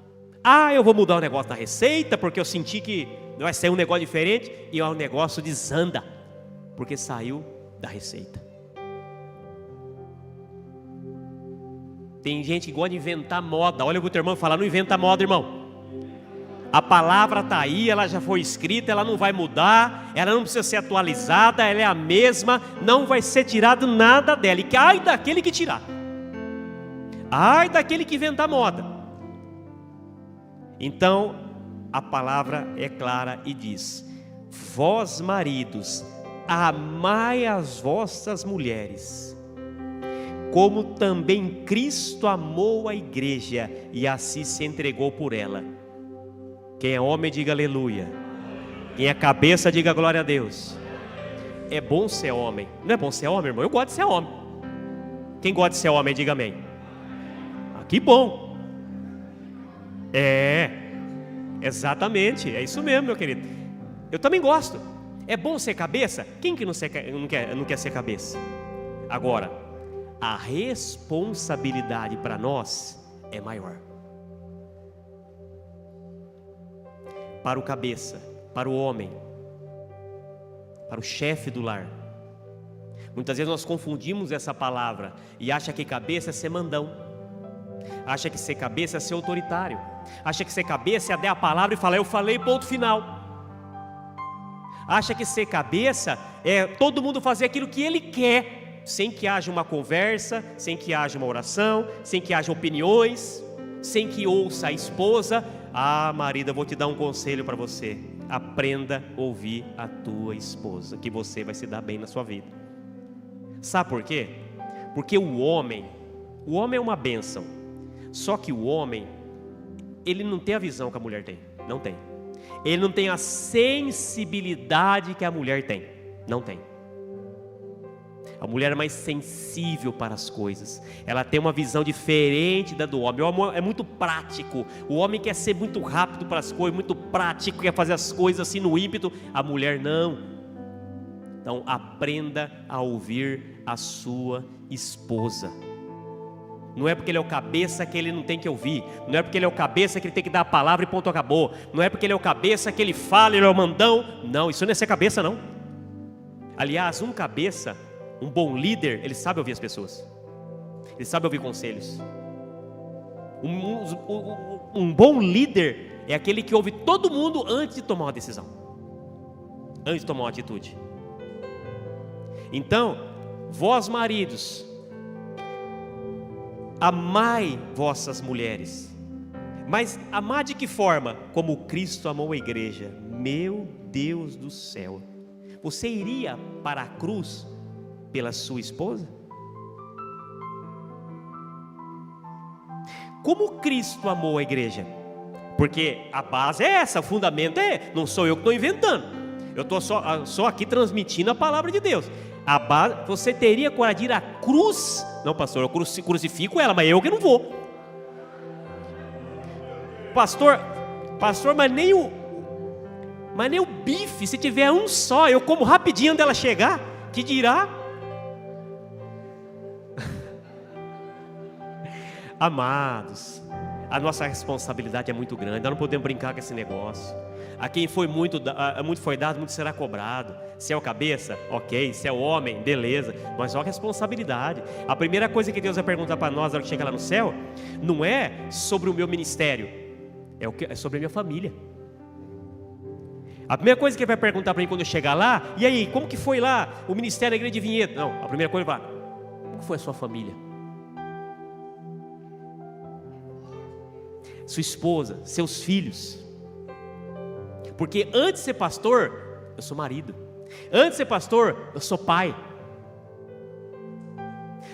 Speaker 1: Eu vou mudar o negócio da receita porque eu senti que vai sair um negócio diferente, e o negócio desanda, porque saiu da receita. Tem gente que gosta de inventar moda. Olha o que o teu irmão fala: não inventa moda, irmão. A palavra está aí, ela já foi escrita, ela não vai mudar, ela não precisa ser atualizada, ela é a mesma, não vai ser tirado nada dela. E ai daquele que tirar, ai daquele que inventar moda. Então, a palavra é clara e diz: vós maridos, amai as vossas mulheres, como também Cristo amou a igreja e assim se entregou por ela. Quem é homem, diga aleluia. Quem é cabeça, diga glória a Deus. É bom ser homem. Não é bom ser homem, irmão? Eu gosto de ser homem. Quem gosta de ser homem, diga amém. Que bom. Exatamente, é isso mesmo, meu querido. Eu também gosto. É bom ser cabeça? Quem que não quer ser cabeça? Agora, a responsabilidade para nós é maior. Para o cabeça, para o homem, para o chefe do lar. Muitas vezes nós confundimos essa palavra e acha que cabeça é ser mandão, acha que ser cabeça é ser autoritário, acha que ser cabeça é dar a palavra e falar: eu falei, ponto final. Acha que ser cabeça é todo mundo fazer aquilo que ele quer, sem que haja uma conversa, sem que haja uma oração, sem que haja opiniões, sem que ouça a esposa. Marido, eu vou te dar um conselho para você: aprenda a ouvir a tua esposa, que você vai se dar bem na sua vida. Sabe por quê? Porque o homem é uma bênção. Só que o homem, ele não tem a visão que a mulher tem, não tem. Ele não tem a sensibilidade que a mulher tem, não tem. A mulher é mais sensível para as coisas, ela tem uma visão diferente da do homem. O homem é muito prático, o homem quer ser muito rápido para as coisas, muito prático, quer fazer as coisas assim no ímpeto. A mulher não. Então aprenda a ouvir a sua esposa. Não é porque ele é o cabeça que ele não tem que ouvir, não é porque ele é o cabeça que ele tem que dar a palavra e ponto, acabou. Não é porque ele é o cabeça que ele fala, ele é o mandão. Não, isso não é ser cabeça, não. Aliás, um cabeça, um bom líder, ele sabe ouvir as pessoas, ele sabe ouvir conselhos. Um bom líder é aquele que ouve todo mundo antes de tomar uma decisão, antes de tomar uma atitude. Então, vós maridos, amai vossas mulheres. Mas amar de que forma? Como Cristo amou a igreja. Meu Deus do céu, você iria para a cruz pela sua esposa? Como Cristo amou a igreja? Porque a base é essa, o fundamento é, não sou eu que estou inventando, eu estou só aqui transmitindo a palavra de Deus. A base, você teria coragem de ir à cruz? Não, pastor, eu crucifico ela, mas eu que não vou. Pastor, mas nem o bife, se tiver um só, eu como rapidinho antes dela chegar, que dirá? Amados, a nossa responsabilidade é muito grande, nós não podemos brincar com esse negócio. A quem foi muito foi dado, muito será cobrado. Se é o cabeça, ok. Se é o homem, beleza. Mas olha a responsabilidade. A primeira coisa que Deus vai perguntar para nós na hora que chegar lá no céu, não é sobre o meu ministério, é sobre a minha família. A primeira coisa que Ele vai perguntar para mim quando eu chegar lá: e aí, como que foi lá o ministério da igreja de Vinhedo? Não, a primeira coisa Ele vai: como foi a sua família? Sua esposa, seus filhos. Porque antes de ser pastor, eu sou marido. Antes de ser pastor, eu sou pai.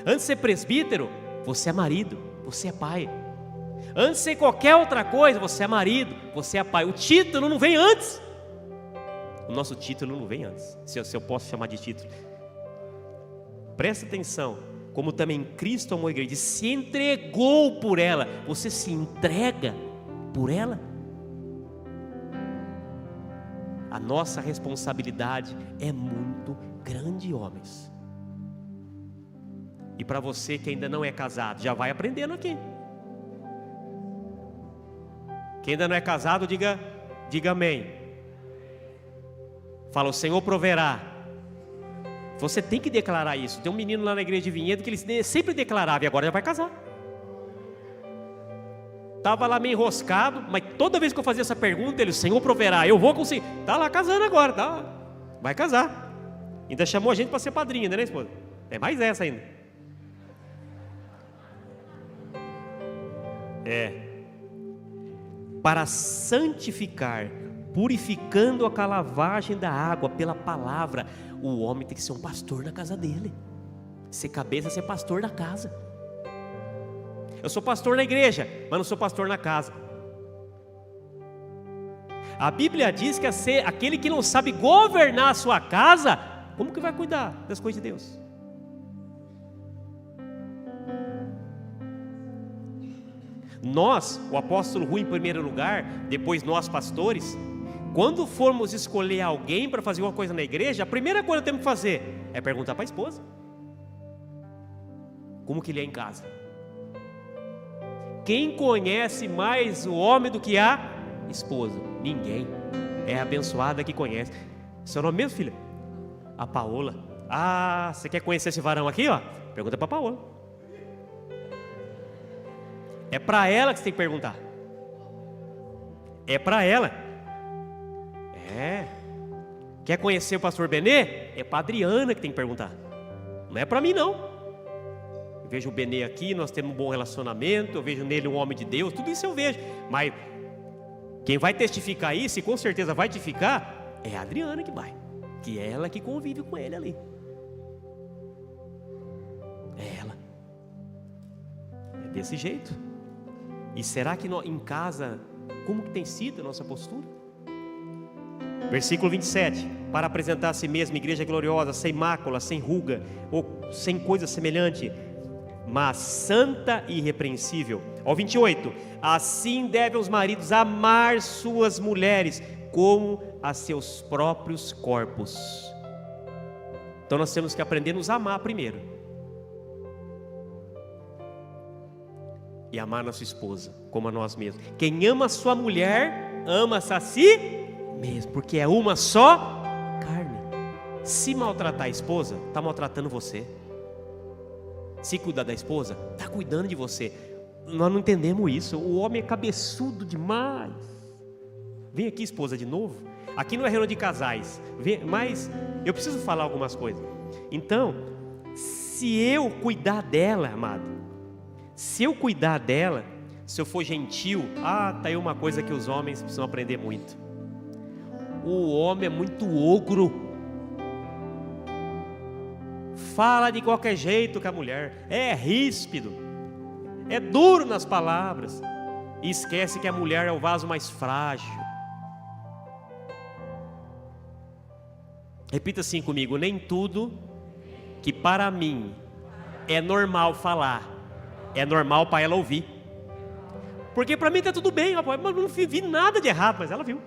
Speaker 1: Antes de ser presbítero, você é marido, você é pai. Antes de ser qualquer outra coisa, você é marido, você é pai. O título não vem antes. O nosso título não vem antes, se eu posso chamar de título. Presta atenção, como também Cristo amou a igreja, se entregou por ela. Você se entrega por ela? A nossa responsabilidade é muito grande, homens. E para você que ainda não é casado, já vai aprendendo aqui. Quem ainda não é casado, diga amém. Fala: o Senhor proverá. Você tem que declarar isso. Tem um menino lá na igreja de Vinhedo que ele sempre declarava, e agora já vai casar. Estava lá meio enroscado, mas toda vez que eu fazia essa pergunta, ele: o Senhor proverá, eu vou conseguir. Está lá casando agora, tá? Vai casar. Ainda chamou a gente para ser padrinha, né, esposa? É mais essa ainda. Para santificar, purificando a lavagem da água pela palavra. O homem tem que ser um pastor na casa dele. Ser cabeça, ser pastor da casa. Eu sou pastor na igreja, mas não sou pastor na casa. A Bíblia diz que aquele que não sabe governar a sua casa, como que vai cuidar das coisas de Deus? Nós, o apóstolo Rui em primeiro lugar, depois nós pastores, quando formos escolher alguém para fazer uma coisa na igreja, a primeira coisa que temos que fazer é perguntar para a esposa: como que ele é em casa? Quem conhece mais o homem do que a esposa? Ninguém. É a abençoada que conhece. Seu nome mesmo, filha? A Paola. Ah, você quer conhecer esse varão aqui, ó? Pergunta para a Paola. É para ela que você tem que perguntar. É para ela. Quer conhecer o pastor Benê? É para a Adriana que tem que perguntar. Não é para mim, não. Eu vejo o Benê aqui, nós temos um bom relacionamento, eu vejo nele um homem de Deus, tudo isso eu vejo. Mas quem vai testificar isso, e com certeza vai testificar, é a Adriana que vai. Que é ela que convive com ele ali. É ela. É desse jeito. E será que em casa, como que tem sido a nossa postura? Versículo 27, para apresentar a si mesma igreja gloriosa, sem mácula, sem ruga, ou sem coisa semelhante, mas santa e irrepreensível. Ó 28, assim devem os maridos amar suas mulheres, como a seus próprios corpos. Então nós temos que aprender a nos amar primeiro. E amar nossa esposa, como a nós mesmos. Quem ama a sua mulher, ama-se a si mesmo, porque é uma só carne. Se maltratar a esposa, está maltratando você. Se cuidar da esposa, está cuidando de você. Nós não entendemos isso. O homem é cabeçudo demais. Vem aqui, esposa, de novo. Aqui não é reunião de casais, mas eu preciso falar algumas coisas. Então, se eu cuidar dela, amado, se eu cuidar dela, se eu for gentil, tá aí uma coisa que os homens precisam aprender muito. O homem é muito ogro. Fala de qualquer jeito com a mulher, é ríspido, é duro nas palavras, e esquece que a mulher é o vaso mais frágil. Repita assim comigo: nem tudo que para mim é normal falar, é normal para ela ouvir. Porque para mim está tudo bem, rapaz, mas não vi nada de errado, mas ela viu.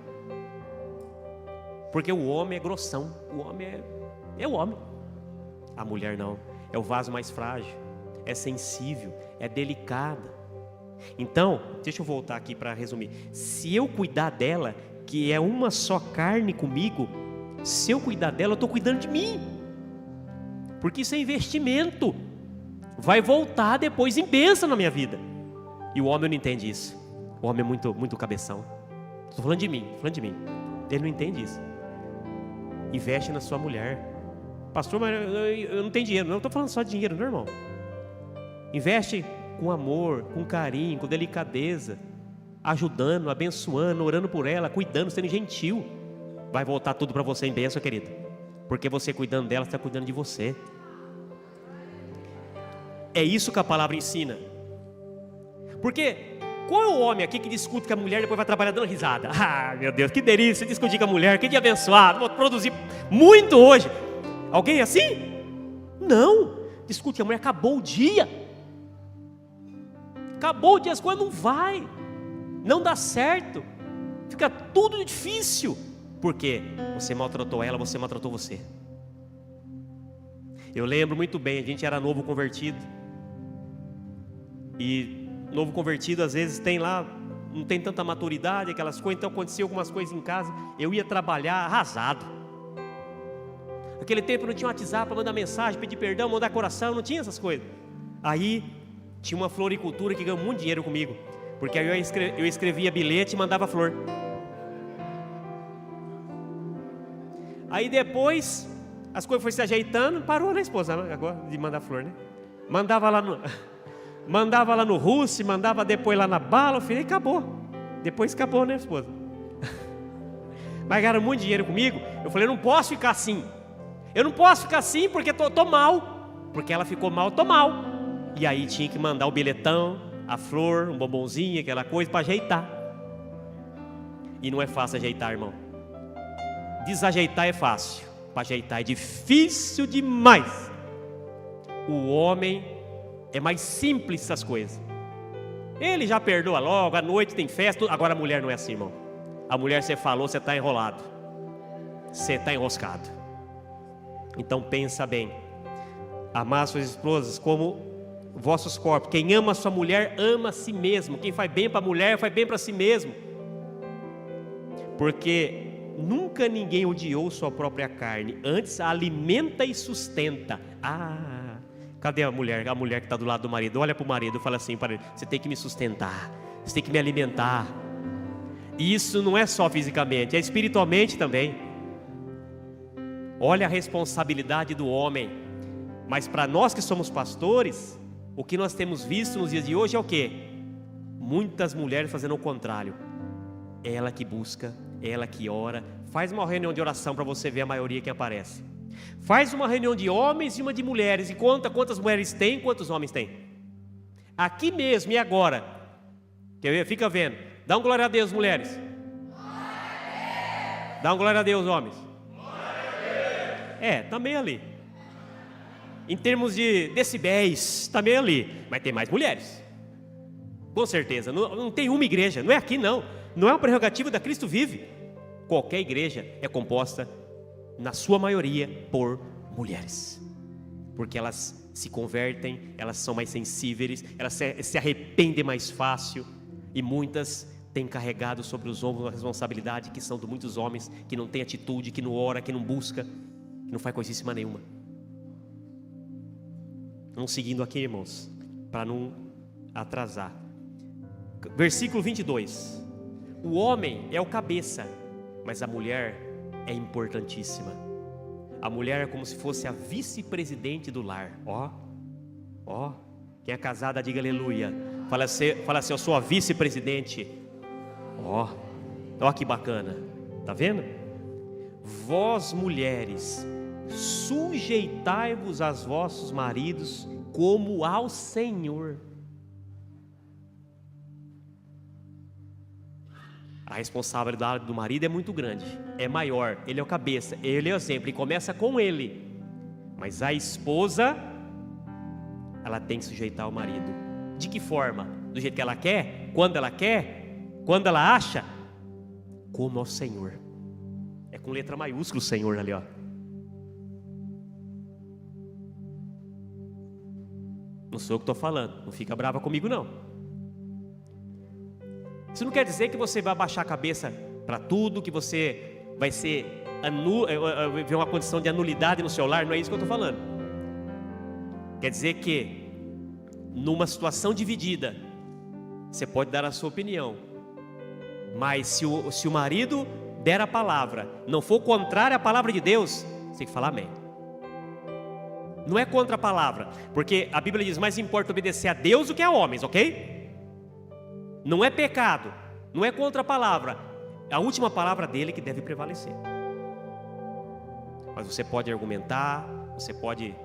Speaker 1: Porque o homem é grossão, o homem é o homem. A mulher não, é o vaso mais frágil, é sensível, é delicada. Então, deixa eu voltar aqui para resumir. Se eu cuidar dela, que é uma só carne comigo, se eu cuidar dela, eu estou cuidando de mim. Porque isso é investimento. Vai voltar depois em bênção na minha vida. E o homem não entende isso. O homem é muito cabeção. Estou falando de mim, Ele não entende isso. Investe na sua mulher. Pastor, mas eu não tenho dinheiro. Não estou falando só de dinheiro, não, irmão. Investe com amor, com carinho, com delicadeza, ajudando, abençoando, orando por ela, cuidando, sendo gentil. Vai voltar tudo para você em bênção, querido. Porque você cuidando dela, você está cuidando de você. É isso que a palavra ensina. Porque qual é o homem aqui que discute com a mulher e depois vai trabalhar dando risada? Ah, meu Deus, que delícia discutir com a mulher, que dia abençoado, vou produzir muito hoje. Alguém assim? Não. Discute com a mulher, acabou o dia. Acabou o dia, as coisas não vai. Não dá certo. Fica tudo difícil. Por quê? Você maltratou ela, você maltratou você. Eu lembro muito bem, a gente era novo convertido. E novo convertido às vezes tem lá, não tem tanta maturidade, aquelas coisas, então aconteceu algumas coisas em casa, eu ia trabalhar arrasado. Naquele tempo não tinha WhatsApp para mandar mensagem, pedir perdão, mandar coração, não tinha essas coisas. Aí tinha uma floricultura que ganhou muito dinheiro comigo, porque aí eu escrevia bilhete e mandava flor. Aí depois as coisas foram se ajeitando, parou, né, esposa, agora de mandar flor, né? Mandava lá no Russo, mandava depois lá na Bala, e acabou. Depois acabou, né, esposa? Mas ganharam muito dinheiro comigo. Eu falei, eu não posso ficar assim. Eu não posso ficar assim porque tô mal. Porque ela ficou mal, tô mal. E aí tinha que mandar o bilhetão, a flor, um bombonzinho, aquela coisa para ajeitar. E não é fácil ajeitar, irmão. Desajeitar é fácil, para ajeitar é difícil demais. O homem é mais simples essas coisas. Ele já perdoa logo, à noite tem festa. Agora a mulher não é assim, irmão. A mulher, você falou, você está enrolado, você está enroscado. Então pensa bem. Amar suas esposas como vossos corpos. Quem ama a sua mulher, ama a si mesmo. Quem faz bem para a mulher, faz bem para si mesmo. Porque nunca ninguém odiou sua própria carne, antes a alimenta e sustenta. Cadê a mulher? A mulher que está do lado do marido, olha para o marido e fala assim para ele: você tem que me sustentar, você tem que me alimentar. E isso não é só fisicamente, é espiritualmente também. Olha a responsabilidade do homem. Mas para nós que somos pastores, o que nós temos visto nos dias de hoje é o quê? Muitas mulheres fazendo o contrário. Ela que busca, ela que ora. Faz uma reunião de oração para você ver a maioria que aparece. Faz uma reunião de homens e uma de mulheres e conta quantas mulheres tem, quantos homens tem. Aqui mesmo e agora. Quer ver? Fica vendo. Dá um glória a Deus, mulheres. Dá um glória a Deus, homens. Tá meio ali. Em termos de decibéis, está meio ali. Mas tem mais mulheres. Com certeza. Não tem uma igreja. Não é aqui, não. Não é uma prerrogativa da Cristo Vive. Qualquer igreja é composta, na sua maioria, por mulheres. Porque elas se convertem, elas são mais sensíveis, elas se arrependem mais fácil. E muitas têm carregado sobre os ombros uma responsabilidade que são de muitos homens que não têm atitude, que não ora, que não busca, que não faz coisíssima nenhuma. Vamos seguindo aqui, irmãos, para não atrasar. Versículo 22. O homem é o cabeça, mas a mulher é importantíssima. A mulher é como se fosse a vice-presidente do lar. Quem é casada, diga aleluia. Fala assim, eu sou a vice-presidente. Ó que bacana. Tá vendo? Vós mulheres, sujeitai-vos aos vossos maridos como ao Senhor. A responsabilidade do marido é muito grande, é maior, ele é o cabeça, ele é o exemplo, e começa com ele. Mas a esposa, ela tem que sujeitar o marido. De que forma? Do jeito que ela quer? Quando ela acha? Como ao Senhor. É com letra maiúscula o Senhor ali, ó. Não sou eu que estou falando, não fica brava comigo não. Isso não quer dizer que você vai abaixar a cabeça para tudo, que você vai ver uma condição de anulidade no seu lar, não é isso que eu estou falando. Quer dizer que numa situação dividida, você pode dar a sua opinião, mas se o marido der a palavra, não for contrária à palavra de Deus, você tem que falar amém. Não é contra a palavra, porque a Bíblia diz, mais importa obedecer a Deus do que a homens, ok? Não é pecado, não é contra a palavra, a última palavra dele que deve prevalecer. Mas você pode argumentar, você pode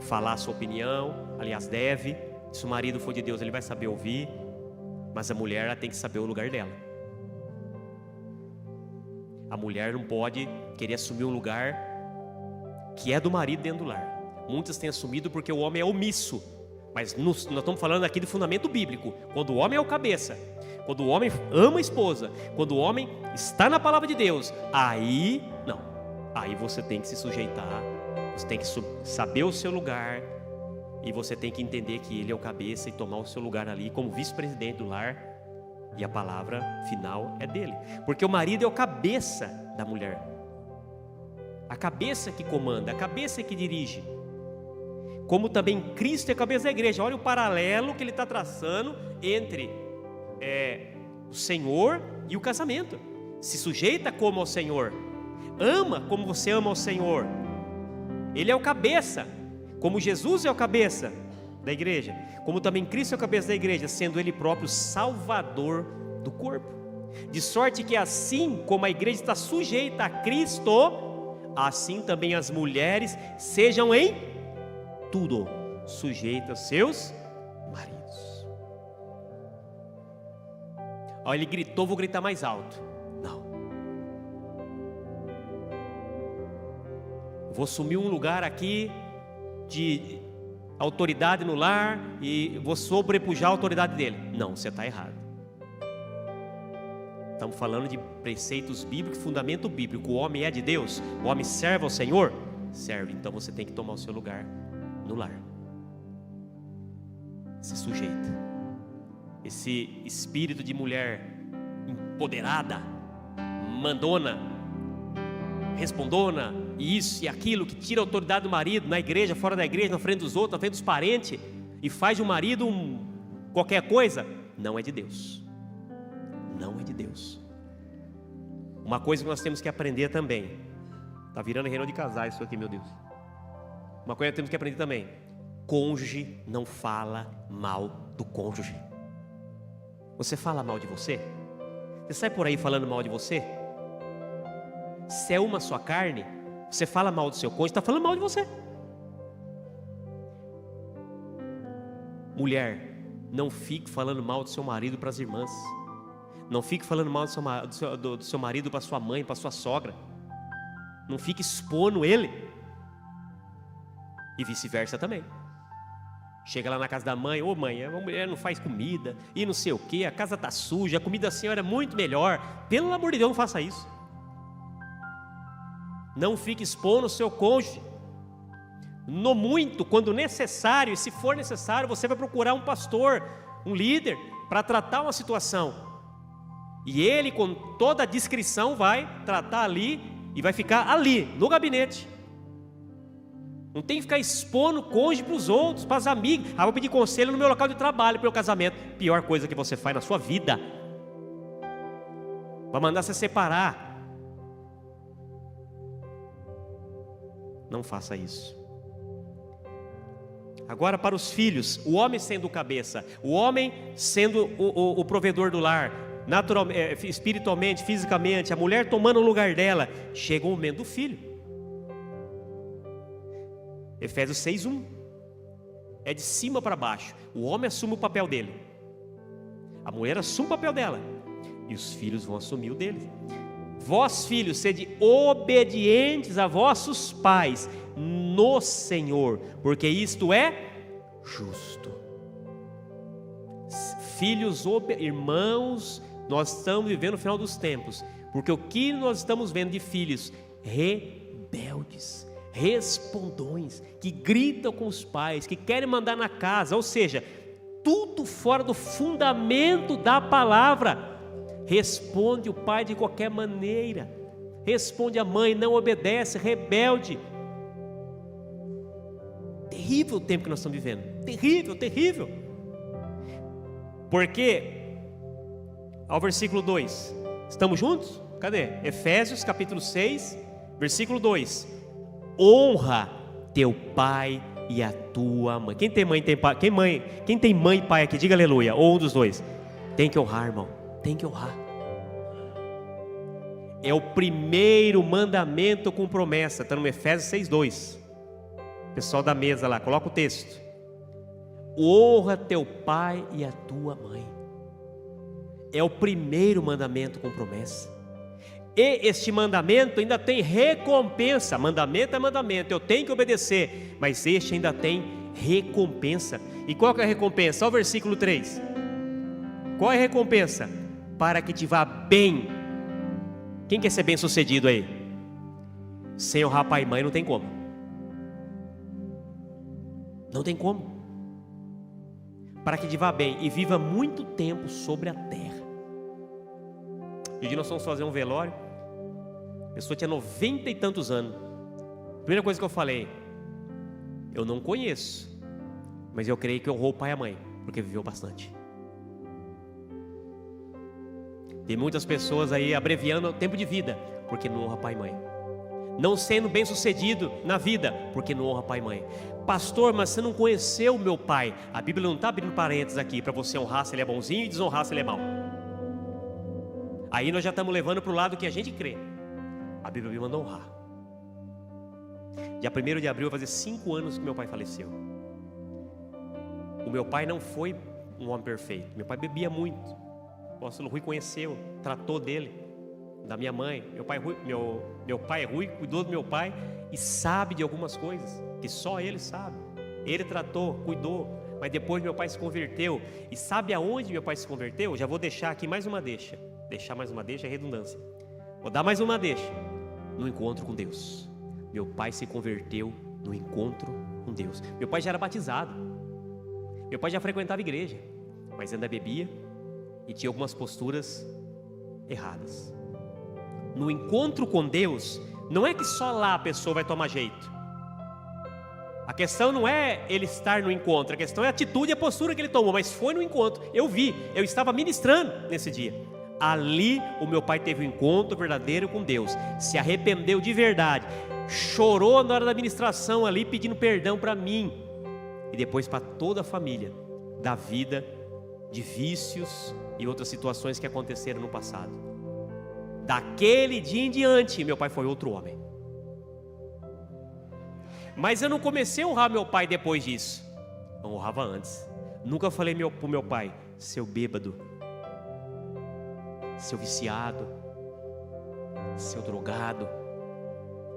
Speaker 1: falar a sua opinião, aliás deve. Se o marido for de Deus, ele vai saber ouvir, mas a mulher, ela tem que saber o lugar dela. A mulher não pode querer assumir um lugar que é do marido dentro do lar. Muitas têm assumido porque o homem é omisso, mas nós estamos falando aqui do fundamento bíblico. Quando o homem é o cabeça, quando o homem ama a esposa, quando o homem está na palavra de Deus, aí não, aí você tem que se sujeitar, você tem que saber o seu lugar, e você tem que entender que ele é o cabeça e tomar o seu lugar ali como vice-presidente do lar, e a palavra final é dele, porque o marido é o cabeça da mulher, a cabeça que comanda, a cabeça que dirige, como também Cristo é a cabeça da igreja. Olha o paralelo que ele está traçando entre o Senhor e o casamento. Se sujeita como ao Senhor, ama como você ama ao Senhor. Ele é o cabeça, como Jesus é o cabeça da igreja, como também Cristo é o cabeça da igreja, sendo ele próprio Salvador do corpo. De sorte que assim como a igreja está sujeita a Cristo, assim também as mulheres sejam em tudo sujeitas aos seus maridos. Olha, ele gritou, vou gritar mais alto. Não. Vou assumir um lugar aqui de autoridade no lar e vou sobrepujar a autoridade dele. Não, você está errado. Estamos falando de preceitos bíblicos, fundamento bíblico. O homem é de Deus, o homem serve ao Senhor? Serve, então você tem que tomar o seu lugar no lar. Se sujeita. Esse espírito de mulher empoderada, mandona, respondona, e isso e aquilo, que tira a autoridade do marido na igreja, fora da igreja, na frente dos outros, na frente dos parentes, e faz de um marido qualquer coisa, não é de Deus. Não é de Deus. Uma coisa que nós temos que aprender também, está virando reunião de casais isso aqui, meu Deus. Uma coisa que temos que aprender também: cônjuge não fala mal do cônjuge. Você fala mal de você? Você sai por aí falando mal de você? Se é uma só carne, você fala mal do seu cônjuge, está falando mal de você. Mulher, não fique falando mal do seu marido para as irmãs. Não fique falando mal do seu marido para sua mãe, para sua sogra. Não fique expondo ele. E vice-versa também. Chega lá na casa da mãe: ô mãe, a mulher não faz comida, e não sei o que, a casa está suja, a comida da senhora é muito melhor. Pelo amor de Deus, não faça isso. Não fique expondo o seu cônjuge. No muito, quando necessário, e se for necessário, você vai procurar um pastor, um líder, para tratar uma situação. E ele, com toda a discrição, vai tratar ali e vai ficar ali, no gabinete. Não tem que ficar expondo o cônjuge para os outros, para os amigos. Vou pedir conselho no meu local de trabalho, para o meu casamento. Pior coisa que você faz na sua vida. Vai mandar você separar. Não faça isso. Agora, para os filhos, o homem sendo o cabeça, o homem sendo o provedor do lar, naturalmente, espiritualmente, fisicamente, a mulher tomando o lugar dela, chega o momento do filho. Efésios 6:1. É de cima para baixo. O homem assume o papel dele, a mulher assume o papel dela, e os filhos vão assumir o dele. Vós, filhos, sede obedientes a vossos pais, no Senhor, porque isto é justo. Filhos, irmãos, nós estamos vivendo o final dos tempos, porque o que nós estamos vendo de filhos rebeldes, respondões, que gritam com os pais, que querem mandar na casa, ou seja, tudo fora do fundamento da palavra. Responde o pai de qualquer maneira, responde a mãe, não obedece, rebelde. Terrível o tempo que nós estamos vivendo, terrível, terrível. Porque, ao versículo 2, estamos juntos? Cadê? Efésios capítulo 6, versículo 2: honra teu pai e a tua mãe. Quem tem mãe tem pai? Quem tem mãe e pai aqui, diga aleluia, ou um dos dois. Tem que honrar, irmão, tem que honrar. É o primeiro mandamento com promessa, está no Efésios 6:2. Pessoal da mesa lá, coloca o texto. Honra teu pai e a tua mãe. É o primeiro mandamento com promessa. E este mandamento ainda tem recompensa. Mandamento é mandamento, eu tenho que obedecer, mas este ainda tem recompensa. E qual que é a recompensa? Olha o versículo 3. Qual é a recompensa? Para que te vá bem. Quem quer ser bem sucedido aí? Sem honrar pai e mãe não tem como. Não tem como. Para que te vá bem e viva muito tempo sobre a terra. E um dia nós fomos fazer um velório. A pessoa tinha 90 e tantos anos. Primeira coisa que eu falei: eu não conheço, mas eu creio que honrou o pai e a mãe, porque viveu bastante. Tem muitas pessoas aí abreviando o tempo de vida, porque não honra pai e mãe. Não sendo bem sucedido na vida, porque não honra pai e mãe. Pastor, mas você não conheceu o meu pai. A Bíblia não está abrindo parênteses aqui para você honrar se ele é bonzinho e desonrar se ele é mau. Aí nós já estamos levando para o lado que a gente crê. A Bíblia me manda honrar. Dia 1º de abril vai fazer 5 anos que meu pai faleceu. O meu pai não foi um homem perfeito. Meu pai bebia muito. O apóstolo Rui conheceu, tratou dele, da minha mãe. Meu pai é Rui, cuidou do meu pai e sabe de algumas coisas que só ele sabe. Ele tratou, cuidou, mas depois meu pai se converteu. E sabe aonde meu pai se converteu? Já vou deixar aqui mais uma deixa. Deixar mais uma deixa é redundância. Vou dar mais uma deixa. No encontro com Deus. Meu pai se converteu no encontro com Deus. Meu pai já era batizado. Meu pai já frequentava a igreja, mas ainda bebia e tinha algumas posturas erradas. No encontro com Deus, não é que só lá a pessoa vai tomar jeito. A questão não é ele estar no encontro, a questão é a atitude e a postura que ele tomou, mas foi no encontro. Eu vi, eu estava ministrando nesse dia. Ali o meu pai teve um encontro verdadeiro com Deus, se arrependeu de verdade, chorou na hora da ministração ali pedindo perdão para mim e depois para toda a família da vida de vícios e outras situações que aconteceram no passado. Daquele dia em diante meu pai foi outro homem. Mas eu não comecei a honrar meu pai depois disso. Eu honrava antes. Nunca falei para o meu pai: seu bêbado, seu viciado, seu drogado,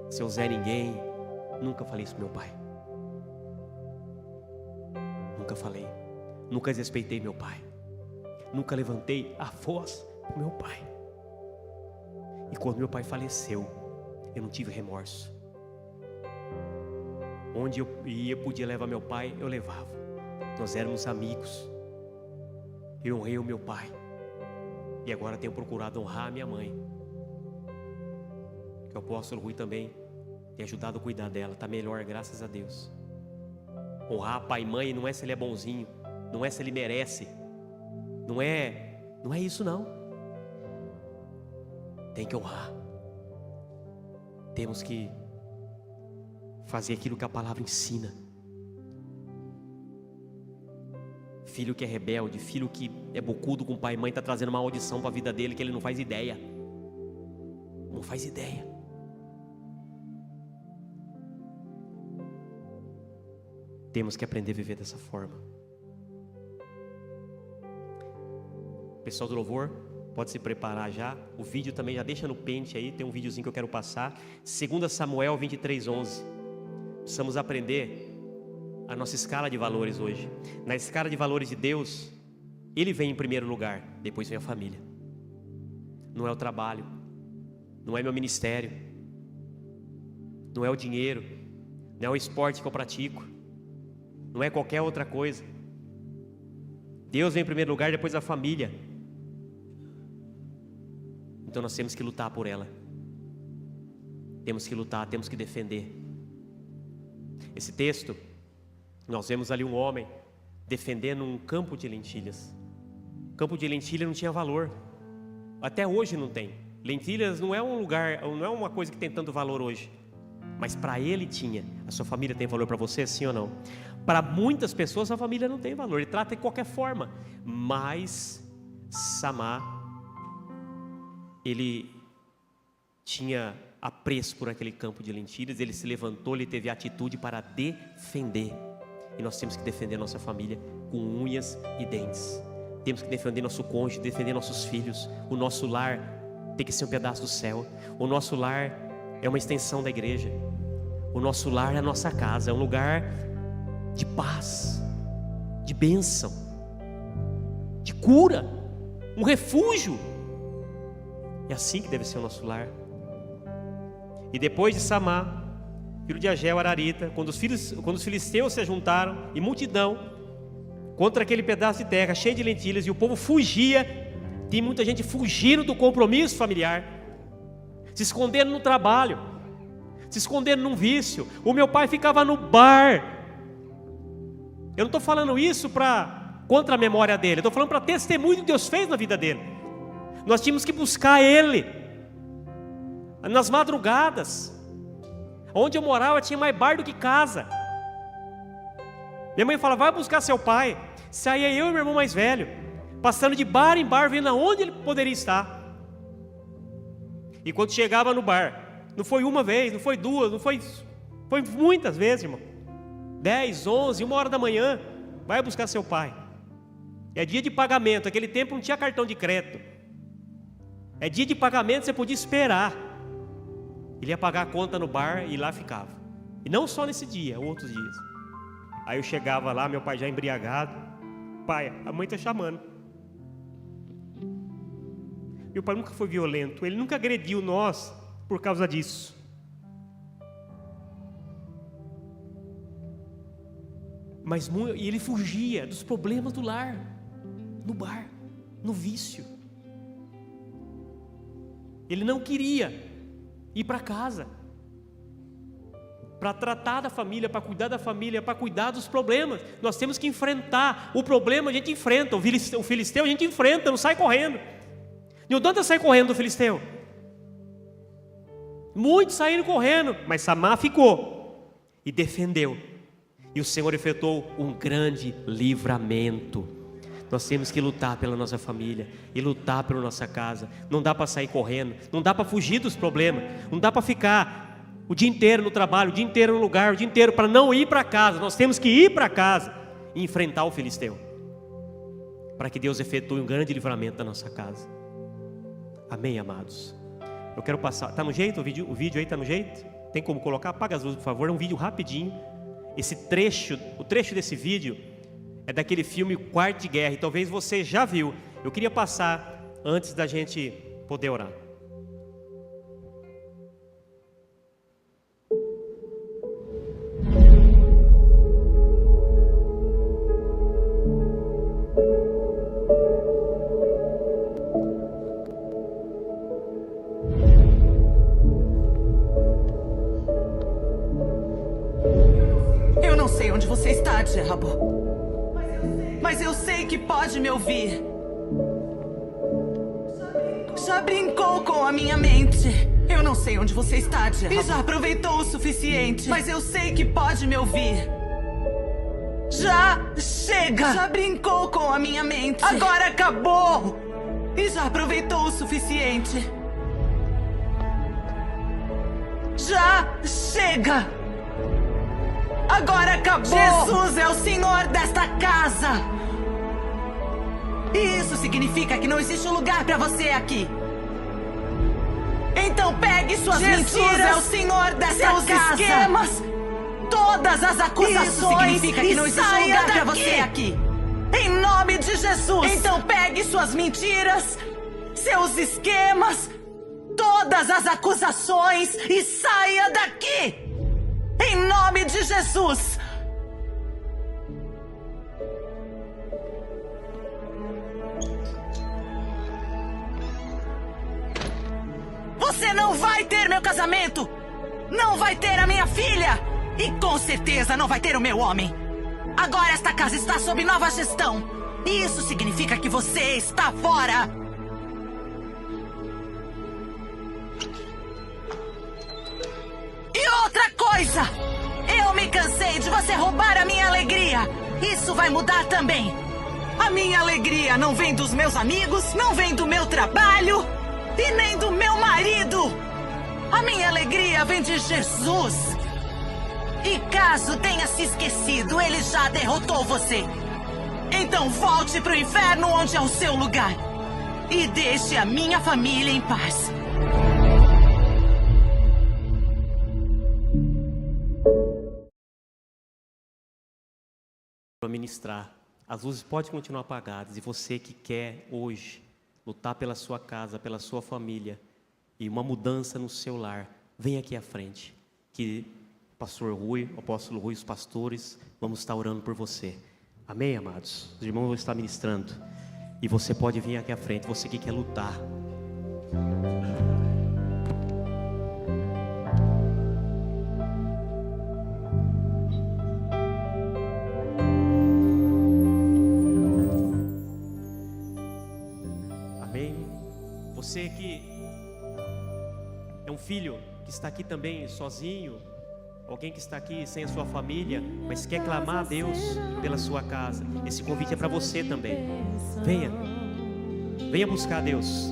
Speaker 1: seu Zé Ninguém. Nunca falei isso pro meu pai. Nunca falei. Nunca desrespeitei meu pai. Nunca levantei a voz pro meu pai. E quando meu pai faleceu, eu não tive remorso. Onde eu ia, podia levar meu pai, eu levava. Nós éramos amigos. Eu honrei o meu pai. E agora tenho procurado honrar a minha mãe. Que o apóstolo Rui também tem ajudado a cuidar dela. Está melhor, graças a Deus. Honrar pai e mãe não é se ele é bonzinho, não é se ele merece, não é isso não. Tem que honrar. Temos que fazer aquilo que a palavra ensina. Filho que é rebelde, filho que é bocudo com pai e mãe, está trazendo uma maldição para a vida dele que ele não faz ideia. Não faz ideia. Temos que aprender a viver dessa forma. Pessoal do louvor, pode se preparar já. O vídeo também já deixa no pente aí, tem um videozinho que eu quero passar. 2 Samuel 23:11. precisamos aprender a nossa escala de valores hoje. Na escala de valores de Deus, Ele vem em primeiro lugar, depois vem a família. Não é o trabalho, não é meu ministério, não é o dinheiro, não é o esporte que eu pratico, não é qualquer outra coisa. Deus vem em primeiro lugar, depois a família. Então nós temos que lutar por ela. Temos que lutar, temos que defender. Esse texto, nós vemos ali um homem defendendo um campo de lentilhas. O campo de lentilha não tinha valor. Até hoje não tem. Lentilhas não é um lugar, não é uma coisa que tem tanto valor hoje. Mas para ele tinha. A sua família tem valor para você, sim ou não? Para muitas pessoas a família não tem valor. Ele trata de qualquer forma. Mas Samá, ele tinha apreço por aquele campo de lentilhas. Ele se levantou, ele teve atitude para defender. E nós temos que defender nossa família com unhas e dentes. Temos que defender nosso cônjuge, defender nossos filhos. O nosso lar tem que ser um pedaço do céu. O nosso lar é uma extensão da igreja. O nosso lar é a nossa casa, é um lugar de paz, de bênção, de cura, um refúgio. É assim que deve ser o nosso lar. E depois de Samá, filho de Ageu, Ararita, quando os filisteus se juntaram em multidão contra aquele pedaço de terra cheio de lentilhas, e o povo fugia, tem muita gente fugindo do compromisso familiar, se escondendo no trabalho, se escondendo num vício. O meu pai ficava no bar. Eu não estou falando isso contra a memória dele, eu estou falando para testemunho que Deus fez na vida dele. Nós tínhamos que buscar ele nas madrugadas. Onde eu morava tinha mais bar do que casa. Minha mãe fala: vai buscar seu pai. Saía eu e meu irmão mais velho, passando de bar em bar, vendo aonde ele poderia estar. E quando chegava no bar, não foi uma vez, não foi duas, não foi muitas vezes, irmão. 10, 11, 1 hora da manhã, vai buscar seu pai. É dia de pagamento. Naquele tempo não tinha cartão de crédito. É dia de pagamento, você podia esperar. Ele ia pagar a conta no bar e lá ficava. E não só nesse dia, outros dias. Aí eu chegava lá, meu pai já embriagado. Pai, a mãe está chamando. Meu pai nunca foi violento, ele nunca agrediu nós por causa disso. Mas ele fugia dos problemas do lar, no bar, no vício. Ele não queria ir para casa, para tratar da família, para cuidar da família, para cuidar dos problemas. Nós temos que enfrentar. O problema a gente enfrenta, o filisteu a gente enfrenta, não sai correndo. Não adianta sair correndo do filisteu. Muitos saíram correndo, mas Samá ficou e defendeu. E o Senhor efetuou um grande livramento. Nós temos que lutar pela nossa família e lutar pela nossa casa. Não dá para sair correndo, não dá para fugir dos problemas, não dá para ficar o dia inteiro no trabalho, o dia inteiro no lugar, o dia inteiro para não ir para casa. Nós temos que ir para casa e enfrentar o filisteu, para que Deus efetue um grande livramento da nossa casa. Amém, amados? Eu quero passar, está no jeito o vídeo aí está no jeito? Tem como colocar? Apaga as luzes, por favor, é um vídeo rapidinho. O trecho desse vídeo é daquele filme Quarto de Guerra, e talvez você já viu. Eu queria passar antes da gente poder orar.
Speaker 2: Eu não sei onde você está, diabo. Mas eu sei que pode me ouvir. Já brincou com a minha mente. Eu não sei onde você está, diabo. E já aproveitou o suficiente. Mas eu sei que pode me ouvir. Já chega. Já brincou com a minha mente. Agora acabou. E já aproveitou o suficiente. Já chega. Agora acabou. Jesus é o Senhor desta casa. E isso significa que não existe um lugar para você aqui. Então pegue suas mentiras, é o Senhor dessa casa. Esquemas, todas as acusações. Isso significa que não existe lugar pra você aqui. Em nome de Jesus. Então pegue suas mentiras, seus esquemas, todas as acusações e saia daqui. Em nome de Jesus. Você não vai ter meu casamento. Não vai ter a minha filha. E com certeza não vai ter o meu homem. Agora esta casa está sob nova gestão. E isso significa que você está fora. E outra coisa. Eu me cansei de você roubar a minha alegria. Isso vai mudar também. A minha alegria não vem dos meus amigos, não vem do meu trabalho e nem do meu marido. A minha alegria vem de Jesus. E caso tenha se esquecido, ele já derrotou você. Então volte pro inferno, onde é o seu lugar. E deixe a minha família em paz.
Speaker 1: Para ministrar, as luzes podem continuar apagadas. E você que quer hoje lutar pela sua casa, pela sua família e uma mudança no seu lar, vem aqui à frente, que o pastor Rui, o apóstolo Rui, os pastores, vamos estar orando por você. Amém, amados? Os irmãos vão estar ministrando e você pode vir aqui à frente, você que quer lutar. Você que é um filho que está aqui também sozinho, alguém que está aqui sem a sua família, mas quer clamar a Deus pela sua casa, esse convite é para você também. Venha buscar a Deus.